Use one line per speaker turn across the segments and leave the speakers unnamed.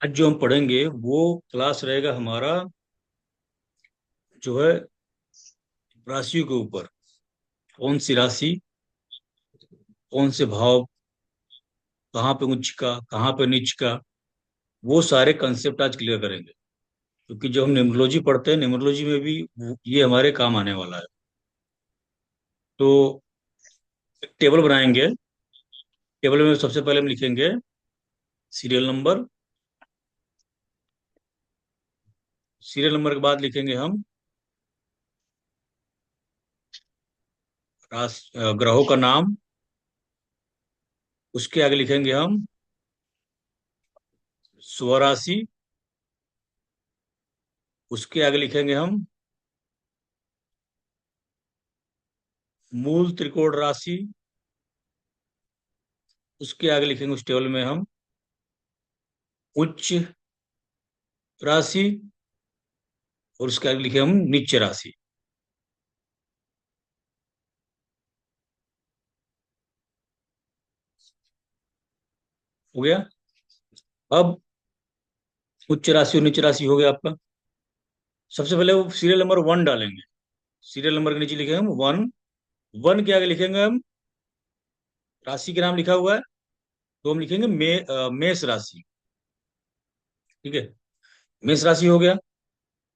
आज जो हम पढ़ेंगे वो क्लास रहेगा हमारा जो है राशियों के ऊपर। कौन सी राशि, कौन से भाव, कहाँ पे उच्च का, कहाँ पे नीच का, वो सारे कंसेप्ट आज क्लियर करेंगे। क्योंकि जो हम न्यूमरोलॉजी पढ़ते हैं, न्यूमरोलॉजी में भी ये हमारे काम आने वाला है। तो एक टेबल बनाएंगे। टेबल में सबसे पहले हम लिखेंगे सीरियल नंबर। सीरियल नंबर के बाद लिखेंगे हम ग्रहों का नाम। उसके आगे लिखेंगे हम स्वराशि। उसके आगे लिखेंगे हम मूल त्रिकोण राशि। उसके आगे लिखेंगे उस टेबल में हम उच्च राशि। और उसके आगे लिखे हम नीच राशि। हो गया। अब उच्च राशि और नीच राशि हो गया आपका। सबसे पहले वो सीरियल नंबर वन डालेंगे। सीरियल नंबर के नीचे लिखेंगे हम वन। वन के आगे लिखेंगे हम राशि के नाम लिखा हुआ है, तो हम लिखेंगे मेष राशि। ठीक है, मेष राशि हो गया।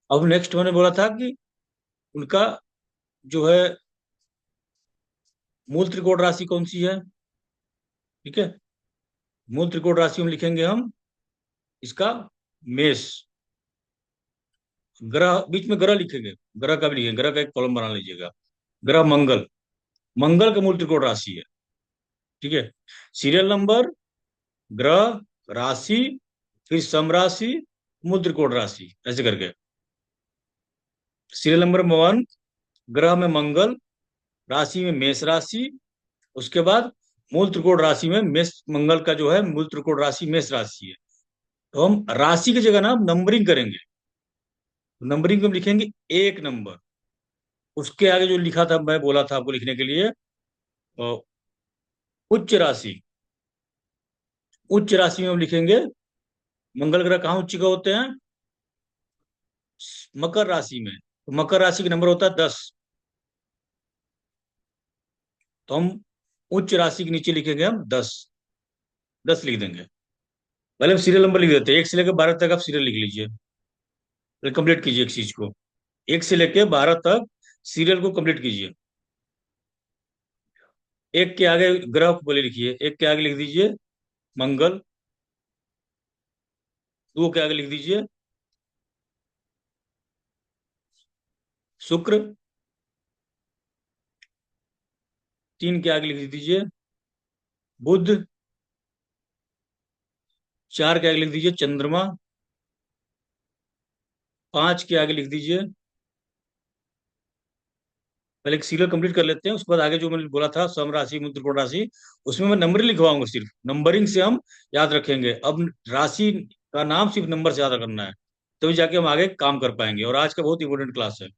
अब नेक्स्ट मैंने बोला था कि उनका जो है मूल त्रिकोण राशि कौन सी है। ठीक है, मूल त्रिकोण राशि में लिखेंगे हम इसका मेष। ग्रह बीच में ग्रह लिखेंगे। ग्रह का भी लिखेंगे, ग्रह का एक कॉलम बना लीजिएगा। ग्रह मंगल। मंगल का मूल त्रिकोण राशि है। ठीक है, सीरियल नंबर, ग्रह, राशि, फिर समराशि, मूल त्रिकोण राशि, ऐसे करके। सीरियल नंबर वन, ग्रह में मंगल, राशि में मेष राशि। उसके बाद मूल त्रिकोण राशि में मेष, मंगल का जो है मूल त्रिकोण राशि मेष राशि है। तो हम राशि की जगह ना नंबरिंग करेंगे। नंबरिंग में लिखेंगे एक नंबर। उसके आगे जो लिखा था, मैं बोला था आपको लिखने के लिए, अ, उच्च राशि। उच्च राशि में हम लिखेंगे मंगल ग्रह कहाँ उच्च का होते हैं, मकर राशि में। तो मकर राशि का नंबर होता है 10। तो हम उच्च राशि के नीचे लिखेंगे हम 10। 10 लिख देंगे। पहले हम सीरियल नंबर लिख देते हैं, 1 से लेकर 12 तक आप सीरियल लिख लीजिए। कंप्लीट कीजिए एक चीज को। 1 से लेकर 12 तक सीरियल को कंप्लीट कीजिए। एक के आगे ग्रह को पहले लिखिए, एक के आगे लिख दीजिए मंगल। दो के आगे लिख दीजिए शुक्र। तीन के आगे लिख दीजिए बुध। चार के आगे लिख दीजिए चंद्रमा। पांच के आगे लिख दीजिए, पहले एक सीरियल कंप्लीट कर लेते हैं, उसके बाद आगे जो मैंने बोला था सम राशि मूल त्रिकोण राशि, उसमें मैं नंबरिंग लिखवाऊंगा। सिर्फ नंबरिंग से हम याद रखेंगे। अब राशि का नाम सिर्फ नंबर से याद करना है, तभी जाके हम आगे काम कर पाएंगे। और आज का बहुत इंपॉर्टेंट क्लास है।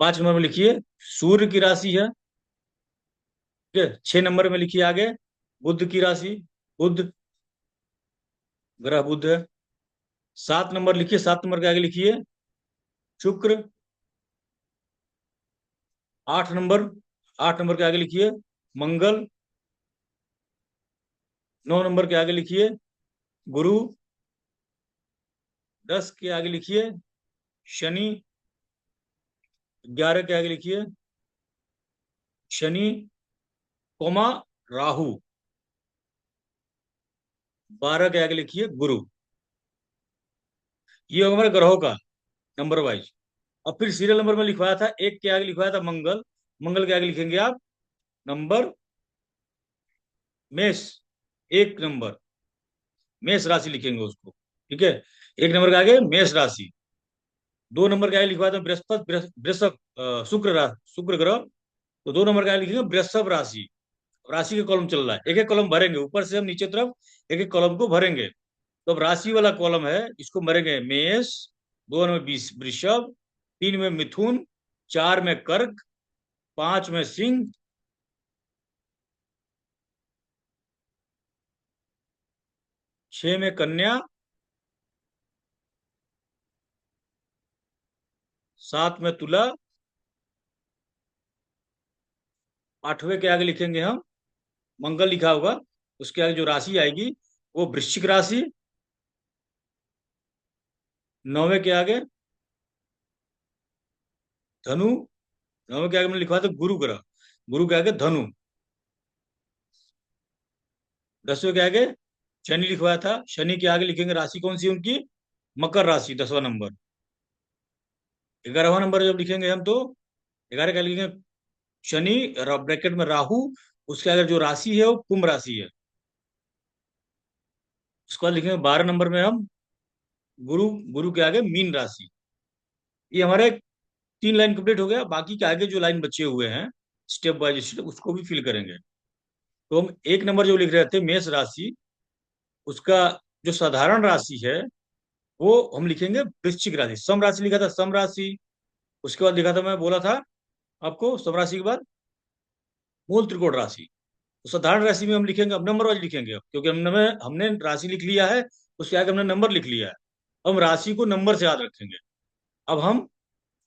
5 नंबर में लिखिए सूर्य की राशि है। ठीक है, 6 नंबर में लिखिए आगे बुध की राशि। बुध, ग्रह बुध है। 7 नंबर लिखिए, 7 नंबर के आगे लिखिए शुक्र। 8 नंबर, 8 नंबर के आगे लिखिए मंगल। 9 नंबर के आगे लिखिए गुरु। 10 के आगे लिखिए शनि। 11 के आगे लिखिए शनि, कोमा राहु। 12 के आगे लिखिए गुरु। ये होगा हमारे ग्रहों का नंबर वाइज। अब फिर सीरियल नंबर में लिखवाया था, एक के आगे लिखवाया था मंगल। मंगल के आगे लिखेंगे आप नंबर मेष। 1 नंबर मेष राशि लिखेंगे उसको। ठीक है, 1 नंबर के आगे मेष राशि। 2 नंबर के आगे लिखवाया था बृहस्पति, बृहस्पति, शुक्र ग्रह। तो 2 नंबर के आगे लिखेंगे बृहस्पति राशि। राशि के कॉलम चल रहा है, एक एक कॉलम भरेंगे ऊपर से हम नीचे तरफ, एक एक कॉलम को भरेंगे। तो अब राशि वाला कॉलम है, इसको भरेंगे मेष। 2 में वृषभ। 3 में मिथुन। 4 में कर्क। 5 में सिंह। 6 में कन्या। सात में तुला, आठवें के आगे लिखेंगे हम मंगल लिखा होगा, उसके आगे जो राशि आएगी वो वृश्चिक राशि। नौवें के आगे धनु, नौवें के आगे मैंने लिखवा था गुरु ग्रह, गुरु के आगे धनु। 10वें के आगे शनि लिखवाया था, शनि के आगे लिखेंगे राशि कौन सी उनकी, मकर राशि, 10वां नंबर। 11वां नंबर जब लिखेंगे हम तो 11 का लिखेंगे शनि, ब्रैकेट में राहु, उसके आगे जो राशि है वो कुंभ राशि है। उसके बाद लिखेंगे 12 नंबर में हम गुरु, गुरु के आगे मीन राशि। ये हमारे 3 लाइन कंप्लीट हो गया, बाकी के आगे जो लाइन बचे हुए हैं स्टेप बाय स्टेप उसको भी फिल करेंगे। तो हम 1 नंबर जो लिख रहे थे मेष राशि, उसका जो साधारण राशि है वो हम लिखेंगे वृश्चिक राशि। सम राशि लिखा था सम राशि, उसके बाद लिखा था, मैं बोला था आपको, सम राशि के बाद मूल त्रिकोण राशि। तो साधारण राशि में हम लिखेंगे, अब नंबर वाइज लिखेंगे अब, क्योंकि हमने राशि लिख लिया है, उसके आगे हमने नंबर लिख लिया है। अब हम राशि को नंबर से याद रखेंगे। अब हम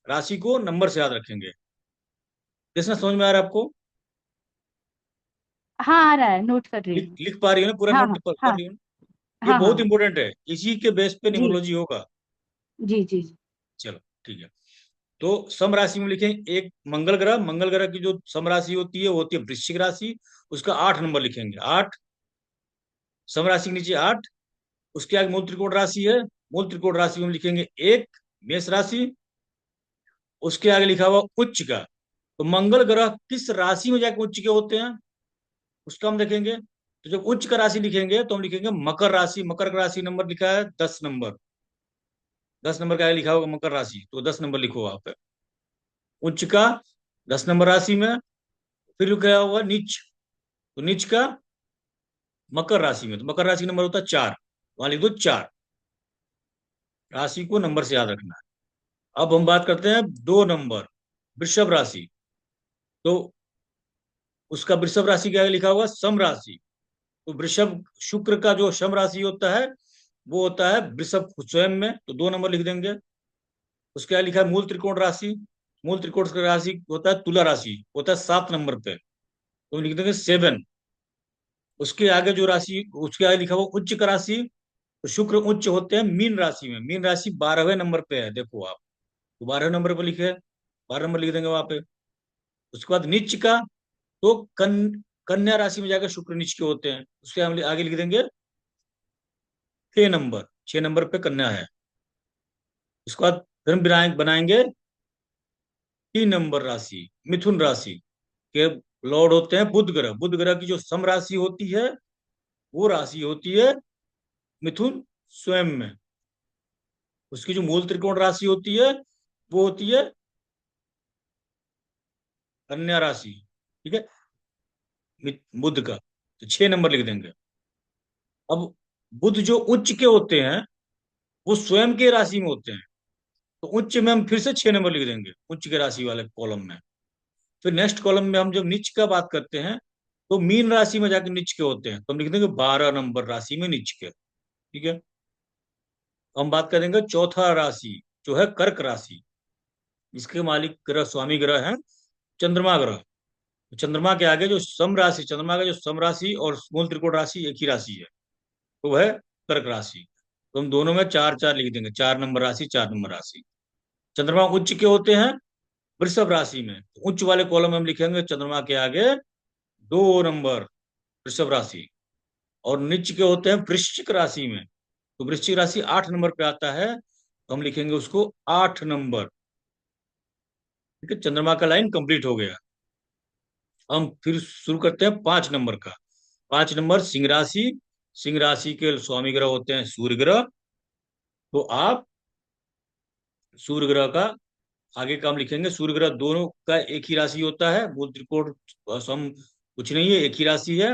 राशि को नंबर से याद रखेंगे। कितना समझ में आ रहा है आपको?
हाँ आ रहा है, नोट कर रही हूँ।
लिख पा रही हो ना, पूरा
हाँ
नोट
हाँ
कर
हाँ
रही हो ना? ये
हाँ
बहुत
हाँ।
इंपॉर्टेंट है, इसी के बेस पे
जी
न्यूमरोलॉजी होगा।
जी जी जी।
चलो ठीक है। तो सम राशि में लिखें एक मंगल ग्रह, मंगल ग्रह की जो सम राशि होती है वो होती है वृश्चिक राशि, उसका 8 नंबर लिखेंगे, 8। सम राशि के नीचे 8, उसके आगे मूल त्रिकोण राशि है, मूल त्रिकोण राशि में हम लिखेंगे 1, मेष राशि। उसके आगे लिखा हुआ उच्च का, तो मंगल ग्रह किस राशि में जाकर उच्च के होते हैं उसका हम देखेंगे। तो जब उच्च का राशि लिखेंगे तो हम लिखेंगे मकर राशि, मकर का राशि नंबर लिखा है 10 नंबर, 10 नंबर का आगे लिखा होगा मकर राशि, तो 10 नंबर लिखो वहां पे उच्च का, 10 नंबर राशि में। फिर लिखा होगा नीच, तो नीच का मकर राशि में, तो मकर राशि का नंबर होता है 4, वहां लिख दो 4। राशि को नंबर से याद रखना है। अब हम बात करते हैं 2 नंबर, वृषभ राशि। तो उसका वृषभ राशि के आगे लिखा होगा सम राशि। तो वृषभ, शुक्र का जो सम राशि होता है वो होता है वृषभ स्वयं में, तो 2 नंबर लिख देंगे। उसके आगे लिखा है मूल त्रिकोण राशि, मूल त्रिकोण का राशि होता है तुला राशि, होता है 7 नंबर पे, तो लिख देंगे 7। उसके आगे जो राशि, उसके आगे लिखा हुआ उच्च का राशि, तो शुक्र उच्च होते हैं मीन राशि में, मीन राशि 12वें नंबर पे है, देखो आप, तो 12वें नंबर पे लिखे, 12 नंबर लिख देंगे वहां पे। उसके बाद नीच का, तो कन्या राशि में जाकर शुक्र नीच के होते हैं, उसके हम आगे लिख देंगे 6 नंबर, 6 नंबर पे कन्या है। उसके बाद फिर हम बनाएंगे 3 नंबर राशि, मिथुन राशि के लॉर्ड होते हैं बुध ग्रह, बुध ग्रह की जो सम राशि होती है वो राशि होती है मिथुन स्वयं में। उसकी जो मूल त्रिकोण राशि होती है वो होती है कन्या राशि, ठीक है, बुध का, तो 6 नंबर लिख देंगे। अब बुध जो उच्च के होते हैं वो स्वयं के राशि में होते हैं, तो उच्च में हम फिर से 6 नंबर लिख देंगे उच्च के राशि वाले कॉलम में। फिर नेक्स्ट कॉलम में हम जब नीच का बात करते हैं तो मीन राशि में जाकर नीच के होते हैं, तो हम लिख देंगे 12 नंबर राशि में नीच के, ठीक है। हम बात करेंगे चौथा राशि जो है कर्क राशि, इसके मालिक ग्रह, स्वामी ग्रह है चंद्रमा ग्रह। तो चंद्रमा के आगे जो सम राशि, चंद्रमा का जो सम राशि और मूल त्रिकोण राशि एक ही राशि है, तो वह है कर्क राशि। तो हम दोनों में 4 4 लिख देंगे, 4 नंबर राशि, 4 नंबर राशि। चंद्रमा उच्च के होते हैं वृषभ राशि में, तो उच्च वाले कॉलम में हम लिखेंगे चंद्रमा के आगे 2 नंबर वृषभ राशि, और नीच के होते हैं वृश्चिक राशि में, तो वृश्चिक राशि 8 नंबर पे आता है, तो हम लिखेंगे उसको 8 नंबर, ठीक है। चंद्रमा का लाइन कंप्लीट हो गया। हम फिर शुरू करते हैं 5 नंबर का। 5 नंबर सिंह राशि, सिंह राशि के स्वामी ग्रह होते हैं सूर्य ग्रह, तो आप सूर्य ग्रह का आगे का हम लिखेंगे, सूर्य ग्रह दोनों का एक ही राशि होता है, मूल त्रिकोण सम कुछ नहीं है, एक ही राशि है,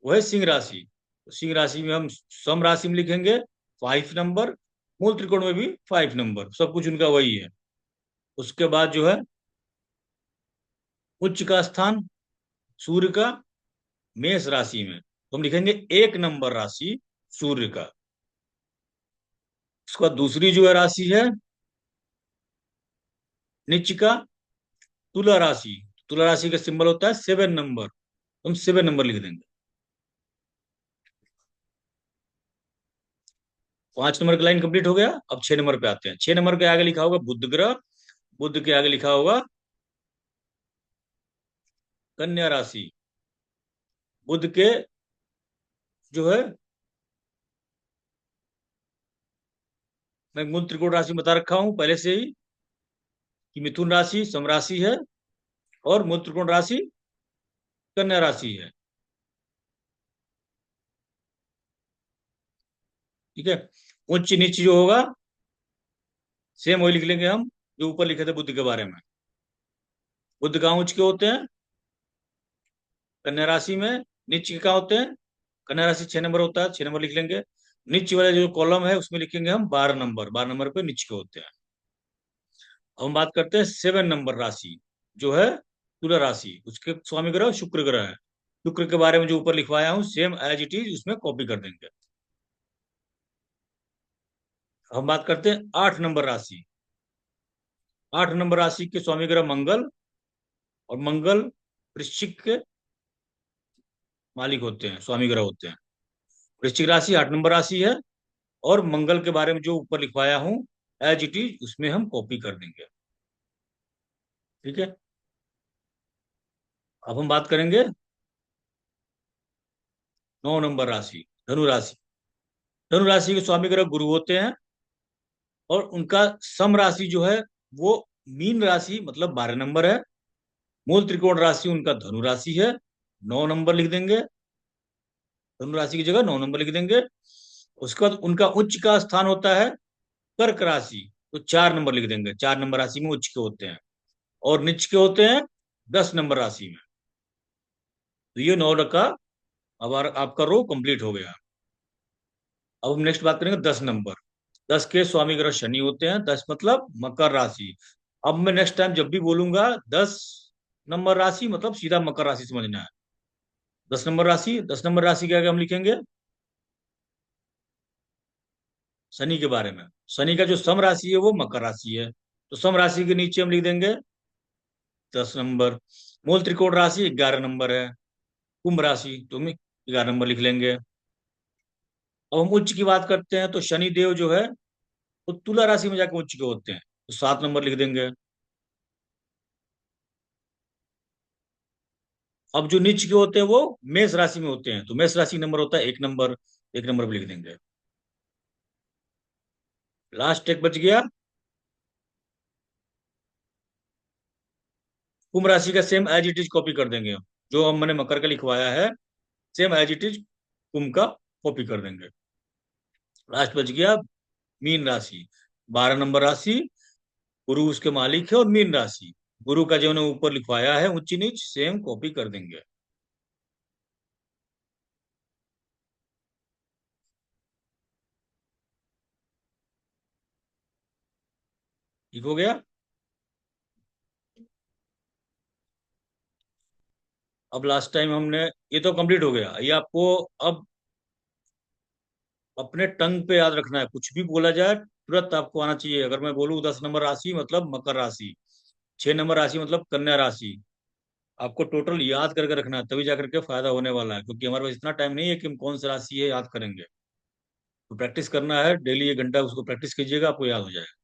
वह है सिंह राशि। तो सिंह राशि में हम सम राशि में लिखेंगे 5 नंबर, मूल त्रिकोण में भी 5 नंबर, सब कुछ उनका वही है। उसके बाद जो है उच्च का स्थान सूर्य का मेष राशि में, तो हम लिखेंगे 1 नंबर राशि सूर्य का। उसके बाद दूसरी जो है राशि है नीच का तुला राशि, तुला राशि का सिंबल होता है 7 नंबर, हम 7 नंबर लिख देंगे। 5 नंबर का लाइन कंप्लीट हो गया। अब 6 नंबर पे आते हैं। 6 नंबर के आगे लिखा होगा बुध ग्रह, बुध के आगे लिखा होगा कन्या राशि। बुध के जो है, मैं मूल त्रिकोण राशि बता रखा हूं पहले से ही कि मिथुन राशि समराशि है और मूल त्रिकोण राशि कन्या राशि है। ठीक है। उच्च नीच जो होगा सेम वही लिख लेंगे हम जो ऊपर लिखे थे बुद्ध के बारे में। बुद्ध कहाँ उच्च के होते हैं? कन्या राशि में। नीच के कहाँ होते हैं? कन्या राशि 6 नंबर होता है, 6 नंबर लिख लेंगे। नीच वाला जो कॉलम है उसमें लिखेंगे हम 12 नंबर, 12 नंबर पे नीच के होते हैं। अब हम बात करते हैं 7 नंबर राशि जो है तुला राशि, उसके स्वामी ग्रह शुक्र ग्रह है। शुक्र के बारे में जो ऊपर लिखवाया हूँ सेम एज इट इज उसमें कॉपी कर देंगे। हम बात करते हैं 8 नंबर राशि। 8 नंबर राशि के स्वामी ग्रह मंगल, और मंगल वृश्चिक के मालिक होते हैं, स्वामी ग्रह होते हैं। वृश्चिक राशि 8 नंबर राशि है, और मंगल के बारे में जो ऊपर लिखवाया हूं एज इट इज उसमें हम कॉपी कर देंगे। ठीक है। अब हम बात करेंगे 9 नंबर राशि, धनु राशि। धनु राशि के स्वामी ग्रह गुरु होते हैं, और उनका सम राशि जो है वो मीन राशि मतलब 12 नंबर है। मूल त्रिकोण राशि उनका धनु राशि है, 9 नंबर लिख देंगे। धनु राशि की जगह 9 नंबर लिख देंगे। उसके बाद उनका उच्च का स्थान होता है कर्क राशि, तो 4 नंबर लिख देंगे। 4 नंबर राशि में उच्च के होते हैं, और नीच के होते हैं 10 नंबर राशि में। तो ये 9 का अब आपका रो कंप्लीट हो गया। अब हम नेक्स्ट बात करेंगे 10 नंबर। 10 के स्वामी ग्रह शनि होते हैं, 10 मतलब मकर राशि। अब मैं नेक्स्ट टाइम जब भी बोलूंगा 10 नंबर राशि मतलब सीधा मकर राशि समझना है। 10 नंबर राशि, 10 नंबर राशि के आगे हम लिखेंगे शनि के बारे में। शनि का जो सम राशि है वो मकर राशि है, तो सम राशि के नीचे हम लिख देंगे 10 नंबर। मूल त्रिकोण राशि 11 नंबर है। कुंभ राशि तो हम 11 नंबर लिख लेंगे। अब हम उच्च की बात करते हैं तो शनि देव जो है वो तुला राशि में जाकर उच्च के होते हैं, तो 7 नंबर लिख देंगे। अब जो नीच के होते हैं वो मेष राशि में होते हैं, तो मेष राशि नंबर होता है 1 नंबर, 1 नंबर पे लिख देंगे। लास्ट एक बच गया कुंभ राशि का, same as it is copy कर देंगे हम। जो हम मैंने मकर का लिखवाया है सेम एज इट इज कुंभ का कॉपी कर देंगे। लास्ट बच गया मीन राशि, 12 नंबर राशि। गुरु उसके मालिक है, और मीन राशि गुरु का जो उन्होंने ऊपर लिखवाया है ऊंची नीच सेम कॉपी कर देंगे। ठीक हो गया। अब लास्ट टाइम हमने ये तो कंप्लीट हो गया, ये आपको अब अपने टंग पे याद रखना है। कुछ भी बोला जाए तुरंत आपको आना चाहिए। अगर मैं बोलूँ 10 नंबर राशि मतलब मकर राशि, 6 नंबर राशि मतलब कन्या राशि, आपको टोटल याद करके रखना है, तभी जाकर के फायदा होने वाला है। क्योंकि हमारे पास इतना टाइम नहीं है कि हम कौन सी राशि है याद करेंगे। तो प्रैक्टिस करना है, डेली 1 घंटा उसको प्रैक्टिस कीजिएगा, आपको याद हो जाएगा।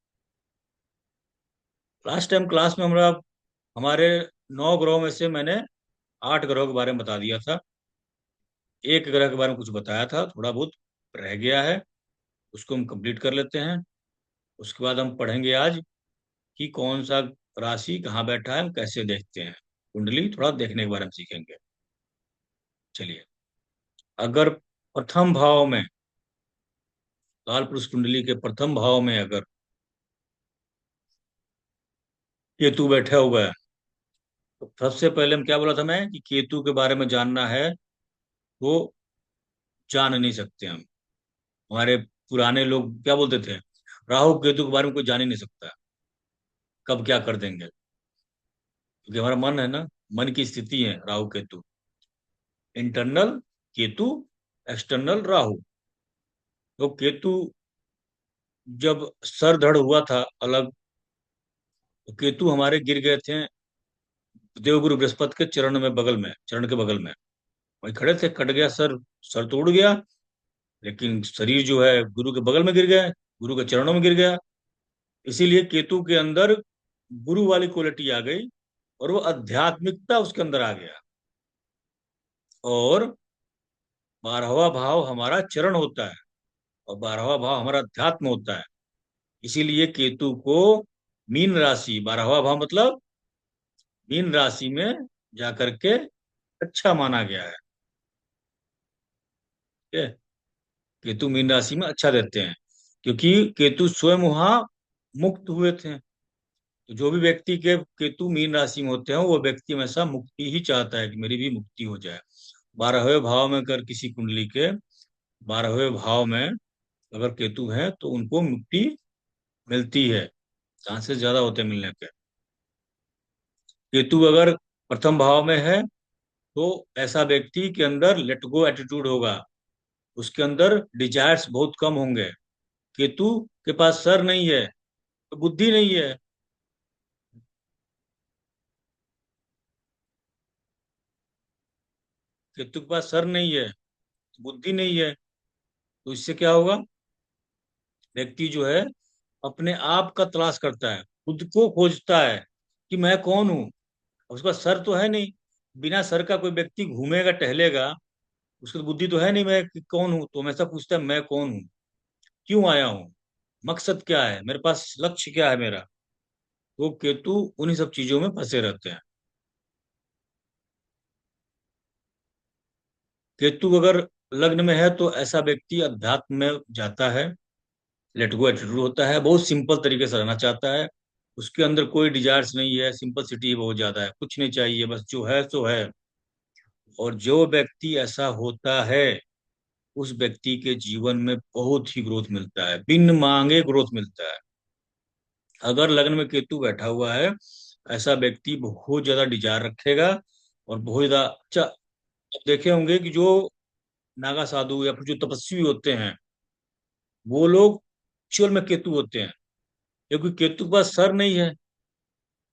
लास्ट टाइम क्लास में हमरा हमारे 9 ग्रहों में से मैंने 8 ग्रहों के बारे में बता दिया था। एक ग्रह के बारे में कुछ बताया था, थोड़ा बहुत रह गया है, उसको हम कंप्लीट कर लेते हैं। उसके बाद हम पढ़ेंगे आज कि कौन सा राशि कहाँ बैठा है, हम कैसे देखते हैं। कुंडली थोड़ा देखने के बारे में सीखेंगे। चलिए, अगर प्रथम भाव में काल पुरुष कुंडली के प्रथम भाव में अगर केतु बैठा हुआ है, तो सबसे पहले हम क्या बोला था मैं कि केतु के बारे में जानना है वो जान नहीं सकते हम। हमारे पुराने लोग क्या बोलते थे, राहु केतु के बारे में कोई जान ही नहीं सकता कब क्या कर देंगे। क्योंकि हमारा मन है ना, मन की स्थिति है राहु केतु। Internal Ketu, external Rahu. तो केतु जब सर धड़ हुआ था अलग तो केतु हमारे गिर गए थे देवगुरु बृहस्पति के चरण में, बगल में, चरण के बगल में। वहीं खड़े थे, कट गया सर, सर तो उड़ गया, लेकिन शरीर जो है गुरु के बगल में गिर गया, गुरु के चरणों में गिर गया। इसीलिए केतु के अंदर गुरु वाली क्वालिटी आ गई, और वो आध्यात्मिकता उसके अंदर आ गया। और 12वां भाव हमारा चरण होता है, और 12वां भाव हमारा अध्यात्म होता है। इसीलिए केतु को मीन राशि, 12वां भाव मतलब मीन राशि में जाकर के अच्छा माना गया है। ठीक है? केतु मीन राशि में अच्छा देते हैं, क्योंकि केतु स्वयं वहां मुक्त हुए थे। तो जो भी व्यक्ति के केतु मीन राशि में होते हैं, वो व्यक्ति हमेशा मुक्ति ही चाहता है कि मेरी भी मुक्ति हो जाए। 12वें भाव में अगर किसी कुंडली के 12वें भाव में अगर केतु है, तो उनको मुक्ति मिलती है, चांसेस ज्यादा होते हैं मिलने के। केतु अगर प्रथम भाव में है, तो ऐसा व्यक्ति के अंदर लेट गो एटीट्यूड होगा, उसके अंदर डिजायर्स बहुत कम होंगे। केतु के पास सर नहीं है, तो बुद्धि नहीं है। केतु के पास सर नहीं है, बुद्धि नहीं है, तो इससे क्या होगा? व्यक्ति जो है अपने आप का तलाश करता है, खुद को खोजता है कि मैं कौन हूँ। उसका सर तो है नहीं, बिना सर का कोई व्यक्ति घूमेगा टहलेगा, उसकी तो बुद्धि तो है नहीं मैं कि कौन हूँ। तो हमेशा पूछता है मैं कौन हूँ, क्यों आया हूँ, मकसद क्या है, मेरे पास लक्ष्य क्या है मेरा। तो केतु उन्हीं सब चीजों में फंसे रहते हैं। केतु अगर लग्न में है, तो ऐसा व्यक्ति अध्यात्म में जाता है, लेट गो एटीट्यूड होता है, बहुत सिंपल तरीके से रहना चाहता है। उसके अंदर कोई डिजायर्स नहीं है, सिंपल बहुत ज्यादा है, कुछ नहीं चाहिए, बस जो है सो है। और जो व्यक्ति ऐसा होता है, उस व्यक्ति के जीवन में बहुत ही ग्रोथ मिलता है, बिन मांगे ग्रोथ मिलता है। अगर लग्न में केतु बैठा हुआ है, ऐसा व्यक्ति बहुत ज्यादा डिजायर रखेगा, और बहुत ज्यादा अच्छा। आप देखे होंगे कि जो नागा साधु या फिर जो तपस्वी होते हैं, वो लोग एक्चुअल में केतु होते हैं, क्योंकि केतु के पास सर नहीं है।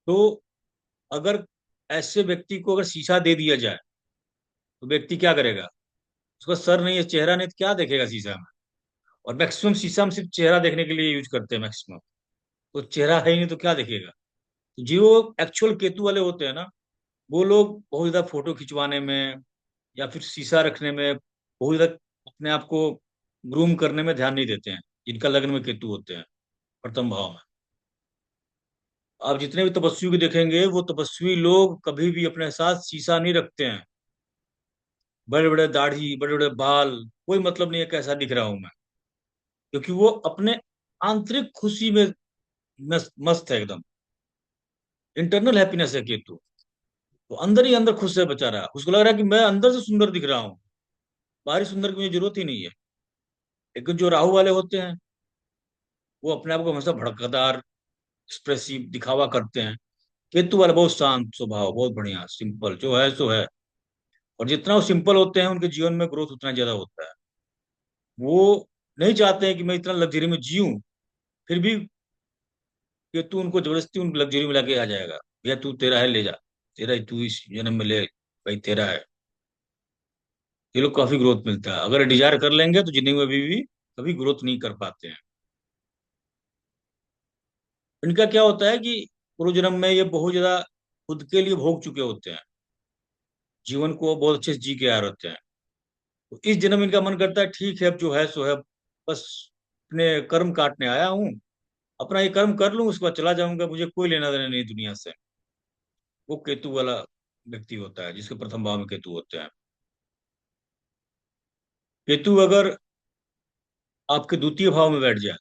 तो अगर ऐसे व्यक्ति को अगर शीशा दे दिया जाए, तो व्यक्ति क्या करेगा? उसका सर नहीं है, चेहरा नहीं, तो क्या देखेगा शीशा में? और मैक्सिमम शीशा हम सिर्फ चेहरा देखने के लिए यूज करते हैं मैक्सिमम। तो चेहरा है ही नहीं, तो क्या देखेगा? तो जो एक्चुअल केतु वाले होते हैं ना, वो लोग बहुत ज्यादा फोटो खिंचवाने में या फिर शीशा रखने में, बहुत ज्यादा अपने आप को ग्रूम करने में ध्यान नहीं देते हैं, जिनका लग्न में केतु होते हैं प्रथम भाव में। आप जितने भी तपस्वी को देखेंगे, वो तपस्वी लोग कभी भी अपने साथ शीशा नहीं रखते हैं। बड़े बड़े दाढ़ी, बड़े बड़े बाल, कोई मतलब नहीं है कैसा दिख रहा हूं मैं, क्योंकि वो अपने आंतरिक खुशी में मस्त है एकदम। इंटरनल हैप्पीनेस है केतु। वो अंदर ही अंदर खुश है बेचारा, उसको लग रहा है कि मैं अंदर से सुंदर दिख रहा हूँ, बाहरी सुंदर की मुझे जरूरत ही नहीं है। लेकिन जो राहु वाले होते हैं, वो अपने आप को हमेशा भड़कदार, एक्सप्रेसिव दिखावा करते हैं। केतु वाले बहुत शांत स्वभाव, बहुत बढ़िया सिंपल, जो है सो है। और जितना वो सिंपल होते हैं, उनके जीवन में ग्रोथ उतना ज्यादा होता है। वो नहीं चाहते हैं कि मैं इतना लग्जरी में जीऊं, फिर भी केतु उनको जबरदस्ती उन लग्जरी में लाके आ जाएगा। भैया तू तेरा है, ले जा, तेरा ही, तू इस जन्म में ले, भाई तेरा है। ये लोग काफी ग्रोथ मिलता है, अगर डिजायर कर लेंगे तो जिंदगी में भी कभी ग्रोथ नहीं कर पाते हैं। इनका क्या होता है कि पूर्व जन्म में ये बहुत ज्यादा खुद के लिए भोग चुके होते हैं, जीवन को बहुत अच्छे से जी के आ रहे होते हैं। तो इस जन्म इनका मन करता है ठीक है, अब जो है सो है, बस अपने कर्म काटने आया हूँ, अपना ये कर्म कर लूँ, उसके बाद चला जाऊंगा, मुझे कोई लेना देना नहीं दुनिया से। वो केतु वाला व्यक्ति होता है, जिसके प्रथम भाव में केतु होते हैं। केतु अगर आपके द्वितीय भाव में बैठ जाए,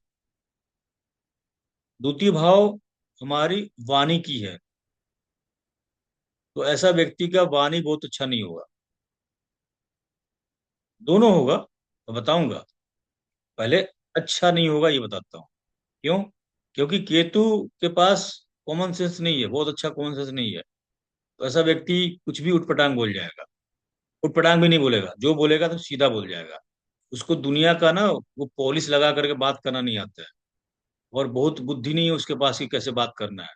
द्वितीय भाव हमारी वाणी की है, तो ऐसा व्यक्ति का वाणी बहुत अच्छा नहीं होगा। दोनों होगा, तो बताऊंगा। पहले अच्छा नहीं होगा, ये बताता हूँ क्यों। क्योंकि केतु के पास कॉमन सेंस नहीं है, बहुत अच्छा कॉमन सेंस नहीं है। तो ऐसा व्यक्ति कुछ भी उटपटांग बोल जाएगा। उटपटांग भी नहीं बोलेगा, जो बोलेगा तो सीधा बोल जाएगा। उसको दुनिया का ना वो पॉलिश लगा करके बात करना नहीं आता है, और बहुत बुद्धि नहीं है उसके पास कि कैसे बात करना है।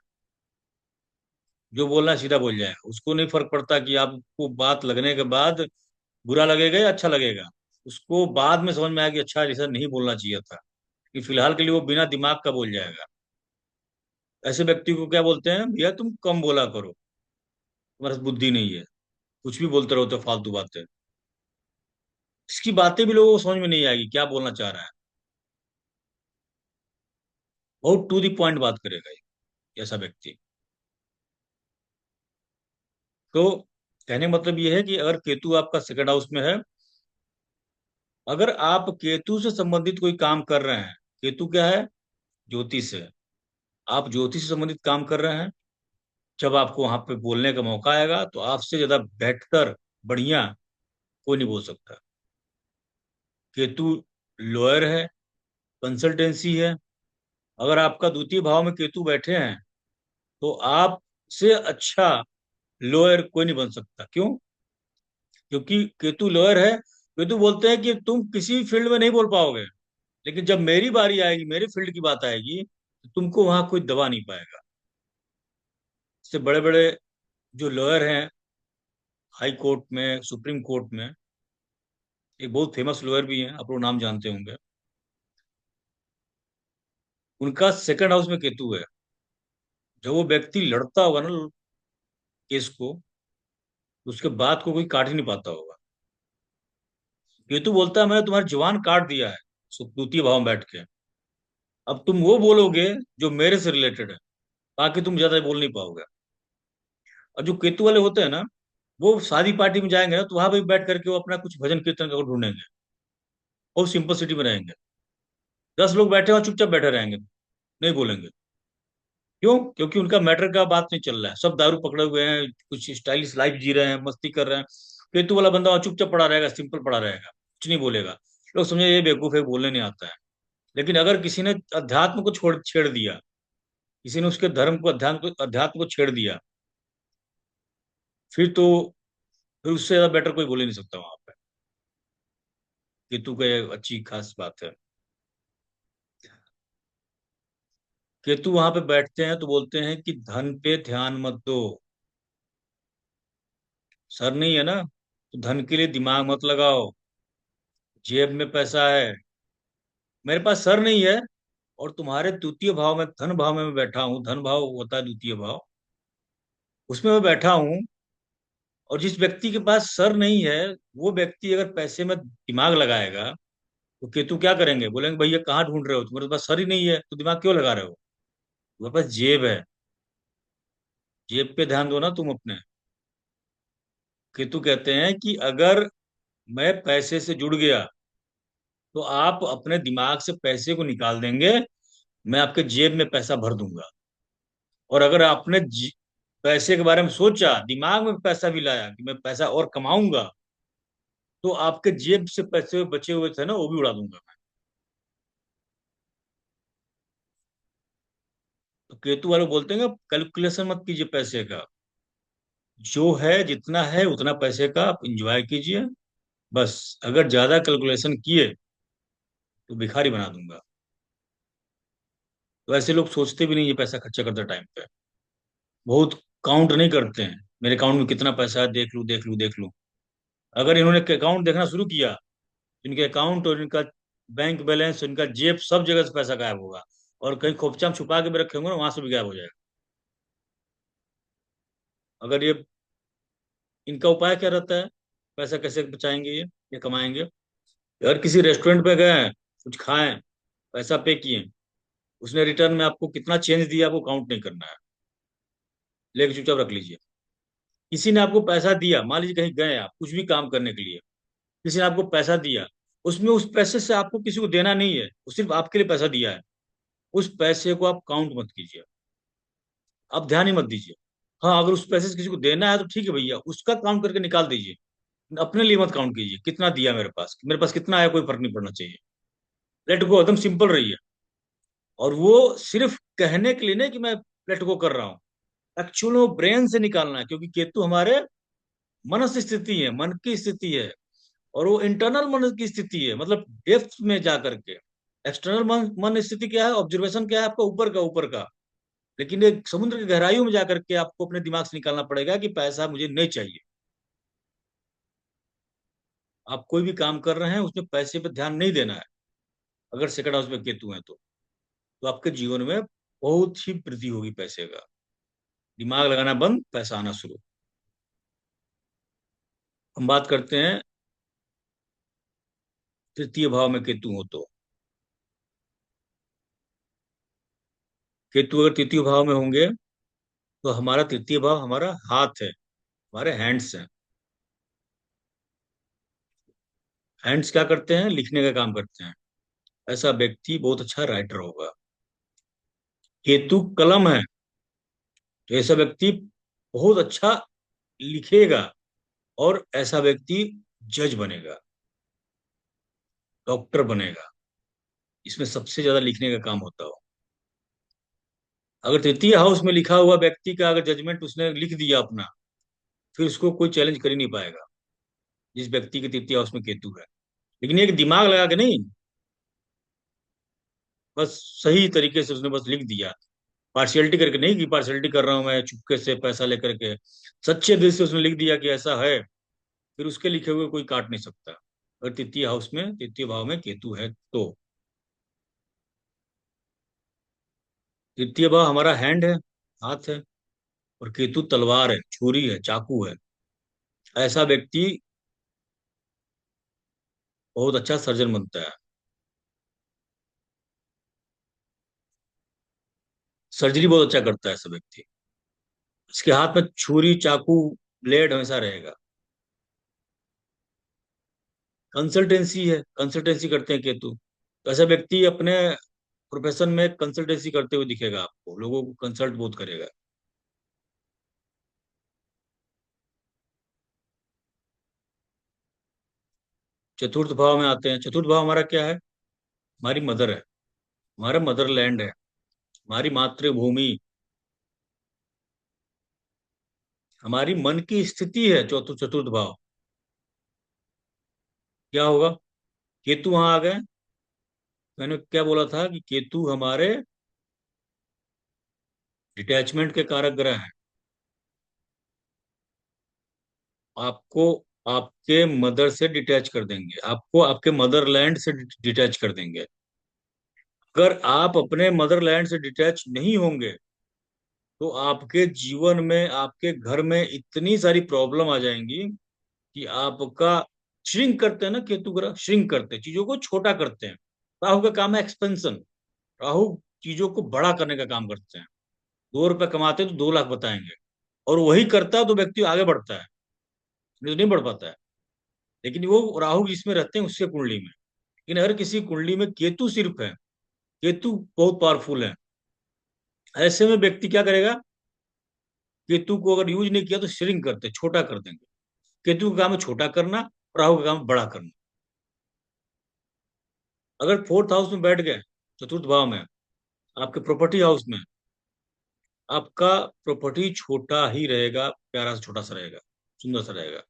जो बोलना है सीधा बोल जाएगा, उसको नहीं फर्क पड़ता कि आपको बात लगने के बाद बुरा लगेगा या अच्छा लगेगा। उसको बाद में समझ में आया कि अच्छा ऐसा नहीं बोलना चाहिए था, कि फिलहाल के लिए वो बिना दिमाग का बोल जाएगा। ऐसे व्यक्ति को क्या बोलते हैं, भैया तुम कम बोला करो, तुम्हारे पास बुद्धि नहीं है, कुछ भी बोलते रहो तो फालतू बातें। इसकी बातें भी लोगों को समझ में नहीं आएगी क्या बोलना चाह रहा है। बहुत टू दी पॉइंट बात करेगा ये ऐसा व्यक्ति। तो कहने का मतलब ये है कि अगर केतु आपका सेकंड हाउस में है, अगर आप केतु से संबंधित कोई काम कर रहे हैं, केतु क्या है, ज्योतिष है, आप ज्योतिष से संबंधित काम कर रहे हैं, जब आपको वहां पे बोलने का मौका आएगा तो आपसे ज्यादा बेहतर, बढ़िया कोई नहीं बोल सकता। केतु लॉयर है, कंसल्टेंसी है। अगर आपका द्वितीय भाव में केतु बैठे हैं तो आपसे अच्छा लॉयर कोई नहीं बन सकता। क्यों? क्योंकि केतु लॉयर है। केतु बोलते हैं कि तुम किसी फील्ड में नहीं बोल पाओगे, लेकिन जब मेरी बारी आएगी, मेरे फील्ड की बात आएगी, तो तुमको वहां कोई दबा नहीं पाएगा। इससे बड़े बड़े जो लॉयर हैं, हाई कोर्ट में, सुप्रीम कोर्ट में, एक बहुत फेमस लॉयर भी हैं, आप लोग नाम जानते होंगे, उनका सेकंड हाउस में केतु है। जब वो व्यक्ति लड़ता होगा ना केस को, तो उसके बाद को कोई काट ही नहीं पाता होगा। केतु बोलता है मैंने तुम्हारी जुबान काट दिया है, द्वितीय भाव में बैठ के। अब तुम वो बोलोगे जो मेरे से रिलेटेड है, बाकी तुम ज्यादा बोल नहीं पाओगे। और जो केतु वाले होते हैं ना, वो शादी पार्टी में जाएंगे ना, तो वहां पे बैठ करके वो अपना कुछ भजन कीर्तन का ढूंढेंगे, और सिंपल सिटी में रहेंगे। 10 लोग बैठे हो चुपचाप बैठे रहेंगे, नहीं बोलेंगे। क्यों? क्योंकि उनका मैटर का बात नहीं चल रहा है, सब दारू पकड़े हुए हैं, कुछ स्टाइलिश लाइफ जी रहे हैं, मस्ती कर रहे हैं। केतु वाला बंदा वहाँ चुपचाप पड़ा रहेगा, सिंपल पड़ा रहेगा, कुछ नहीं बोलेगा। लोग समझे ये बेवकूफ है, बोलने नहीं आता है। लेकिन अगर किसी ने अध्यात्म को छोड़ छेड़ दिया, किसी ने उसके धर्म को, अध्यात्म को छेड़ दिया, फिर तो, फिर उससे ज्यादा बेटर कोई बोल ही नहीं सकता वहां पे। केतु का ये अच्छी खास बात है। केतु वहां पे बैठते हैं तो बोलते हैं कि धन पे ध्यान मत दो। सर नहीं है ना, तो धन के लिए दिमाग मत लगाओ। जेब में पैसा है, मेरे पास सर नहीं है, और तुम्हारे द्वितीय भाव में, धन भाव में मैं बैठा हूँ, धन भाव होता है द्वितीय भाव, उसमें मैं बैठा हूँ। और जिस व्यक्ति के पास सर नहीं है, वो व्यक्ति अगर पैसे में दिमाग लगाएगा, तो केतु क्या करेंगे, बोलेंगे भैया कहाँ ढूंढ रहे हो, तुम्हारे पास सर ही नहीं है तो दिमाग क्यों लगा रहे हो। तुम्हारे पास जेब है, जेब पे ध्यान दो ना तुम अपने। केतु कहते हैं कि अगर मैं पैसे से जुड़ गया, तो आप अपने दिमाग से पैसे को निकाल देंगे, मैं आपके जेब में पैसा भर दूंगा। और अगर आपने पैसे के बारे में सोचा, दिमाग में पैसा भी लाया कि मैं पैसा और कमाऊंगा, तो आपके जेब से पैसे बचे हुए थे ना, वो भी उड़ा दूंगा मैं। तो केतु वाले बोलते हैं कैलकुलेशन मत कीजिए पैसे का, जो है जितना है उतना पैसे का आप इंजॉय कीजिए। बस अगर ज्यादा कैलकुलेशन किए तो भिखारी बना दूंगा। तो ऐसे लोग सोचते भी नहीं ये पैसा खर्चा करते टाइम पे, बहुत काउंट नहीं करते हैं, मेरे अकाउंट में कितना पैसा है, देख लूं देख लूं देख लूं। अगर इन्होंने अकाउंट देखना शुरू किया, इनके अकाउंट और इनका बैंक बैलेंस, इनका जेब, सब जगह से पैसा गायब होगा। और कहीं खोपचा में छुपा के भी रखे होंगे ना, वहां से भी गायब हो जाएगा। अगर ये, इनका उपाय क्या रहता है, पैसा कैसे बचाएंगे ये कमाएंगे। अगर किसी रेस्टोरेंट पे गए हैं, कुछ खाएं, पैसा पे किए, उसने रिटर्न में आपको कितना चेंज दिया आपको काउंट नहीं करना है, लेके चुपचाप रख लीजिए। किसी ने आपको पैसा दिया, मान लीजिए कहीं गए आप कुछ भी काम करने के लिए, किसी ने आपको पैसा दिया, उसमें उस पैसे से आपको किसी को देना नहीं है, वो सिर्फ आपके लिए पैसा दिया है, उस पैसे को आप काउंट मत कीजिए, आप ध्यान ही मत दीजिए। हाँ, अगर उस पैसे से किसी को देना है तो ठीक है भैया, उसका काउंट करके निकाल दीजिए, अपने लिए मत काउंट कीजिए कितना दिया मेरे पास कितना आया, कोई फर्क नहीं पड़ना चाहिए। लेट गो, एकदम सिंपल रहिए। और वो सिर्फ कहने के लिए नहीं कि मैं लेट गो कर रहा हूँ, एक्चुअल वो ब्रेन से निकालना है, क्योंकि केतु हमारे मनस स्थिति है, मन की स्थिति है। और वो इंटरनल मन की स्थिति है, मतलब डेप्थ में जा करके। एक्सटर्नल मन मन स्थिति क्या है, ऑब्जर्वेशन क्या है आपका, ऊपर का, ऊपर का। लेकिन एक समुद्र की गहराइयों में जाकर के आपको अपने दिमाग से निकालना पड़ेगा कि पैसा मुझे नहीं चाहिए। आप कोई भी काम कर रहे हैं उसमें पैसे पे ध्यान नहीं देना है। अगर सेकंड हाउस में केतु है तो आपके जीवन में बहुत ही वृद्धि होगी पैसे का। दिमाग लगाना बंद, पैसा आना शुरू। हम बात करते हैं तृतीय भाव में केतु हो तो। केतु अगर तृतीय भाव में होंगे तो हमारा तृतीय भाव हमारा हाथ है, हमारे हैंड्स हैं। हैंड्स क्या करते हैं? लिखने का काम करते हैं। ऐसा व्यक्ति बहुत अच्छा राइटर होगा। केतु कलम है तो ऐसा व्यक्ति बहुत अच्छा लिखेगा, और ऐसा व्यक्ति जज बनेगा, डॉक्टर बनेगा। इसमें सबसे ज्यादा लिखने का काम होता हो। अगर तृतीय हाउस में लिखा हुआ व्यक्ति का अगर जजमेंट उसने लिख दिया अपना, फिर उसको कोई चैलेंज कर ही नहीं पाएगा, जिस व्यक्ति के तृतीय हाउस में केतु है। लेकिन एक दिमाग लगा के नहीं, बस सही तरीके से उसने बस लिख दिया, पार्शियलिटी करके नहीं कि पार्शियलिटी कर रहा हूं मैं चुपके से पैसा लेकर के। सच्चे दिल से उसने लिख दिया कि ऐसा है, फिर उसके लिखे हुए कोई काट नहीं सकता। अगर तृतीय हाउस में, तृतीय भाव में केतु है तो। तृतीय भाव हमारा हैंड है, हाथ है। और केतु तलवार है, छुरी है, चाकू है। ऐसा व्यक्ति बहुत अच्छा सर्जन बनता है। सर्जरी बहुत अच्छा करता है ऐसा व्यक्ति। इसके हाथ में छुरी, चाकू, ब्लेड हमेशा रहेगा। कंसल्टेंसी है, कंसल्टेंसी करते हैं केतु। तो ऐसा व्यक्ति अपने प्रोफेशन में कंसल्टेंसी करते हुए दिखेगा आपको, लोगों को कंसल्ट बहुत करेगा। चतुर्थ भाव में आते हैं। चतुर्थ भाव हमारा क्या है? हमारी मदर है, हमारा मदरलैंड है, हमारी मातृभूमि, हमारी मन की स्थिति है। चौथुर्थ चतुर्थ भाव क्या होगा? केतु वहां आ गए। मैंने क्या बोला था कि केतु हमारे डिटैचमेंट के कारक ग्रह हैं। आपको आपके मदर से डिटैच कर देंगे, आपको आपके मदरलैंड से डिटैच कर देंगे। अगर आप अपने मदरलैंड से डिटैच नहीं होंगे तो आपके जीवन में, आपके घर में इतनी सारी प्रॉब्लम आ जाएंगी कि आपका श्रिंक करते हैं ना, केतु ग्रह श्रिंक करते हैं, चीजों को छोटा करते हैं। राहु का काम है एक्सपेंशन। राहु चीजों को बड़ा करने का काम करते हैं। 2 रुपए कमाते हैं तो 2 लाख बताएंगे, और वही करता है तो व्यक्ति आगे बढ़ता है, नहीं तो नहीं बढ़ पाता है। लेकिन वो राहु जिसमें रहते हैं उससे कुंडली में। लेकिन अगर किसी कुंडली में केतु सिर्फ है, केतु बहुत पावरफुल है, ऐसे में व्यक्ति क्या करेगा? केतु को अगर यूज नहीं किया तो श्रिंक करते, छोटा कर देंगे। केतु का काम है छोटा करना, राहु का काम है बड़ा करना। अगर फोर्थ हाउस में बैठ गए, चतुर्थ भाव में, आपके प्रॉपर्टी हाउस में, आपका प्रॉपर्टी छोटा ही रहेगा, प्यारा सा छोटा सा रहेगा, सुंदर सा रहेगा।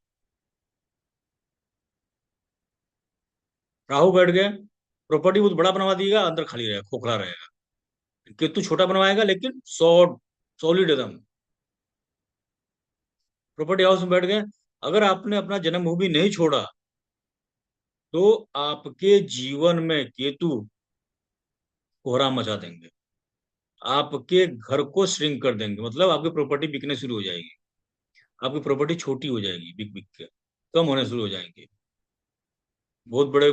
राहु बैठ गए, प्रॉपर्टी बहुत बड़ा बनवा दिएगा, अंदर खाली रहेगा, खोखला रहेगा। केतु छोटा बनवाएगा लेकिन सॉलिड एकदम। प्रॉपर्टी हाउस में बैठ गए, अगर आपने अपना जन्मभूमि नहीं छोड़ा तो आपके जीवन में केतु कोहराम मचा देंगे। आपके घर को श्रिंक कर देंगे, मतलब आपकी प्रॉपर्टी बिकने शुरू हो जाएगी। आपकी प्रॉपर्टी छोटी हो जाएगी, बिक बिक के कम होने शुरू हो जाएंगे। बहुत बड़े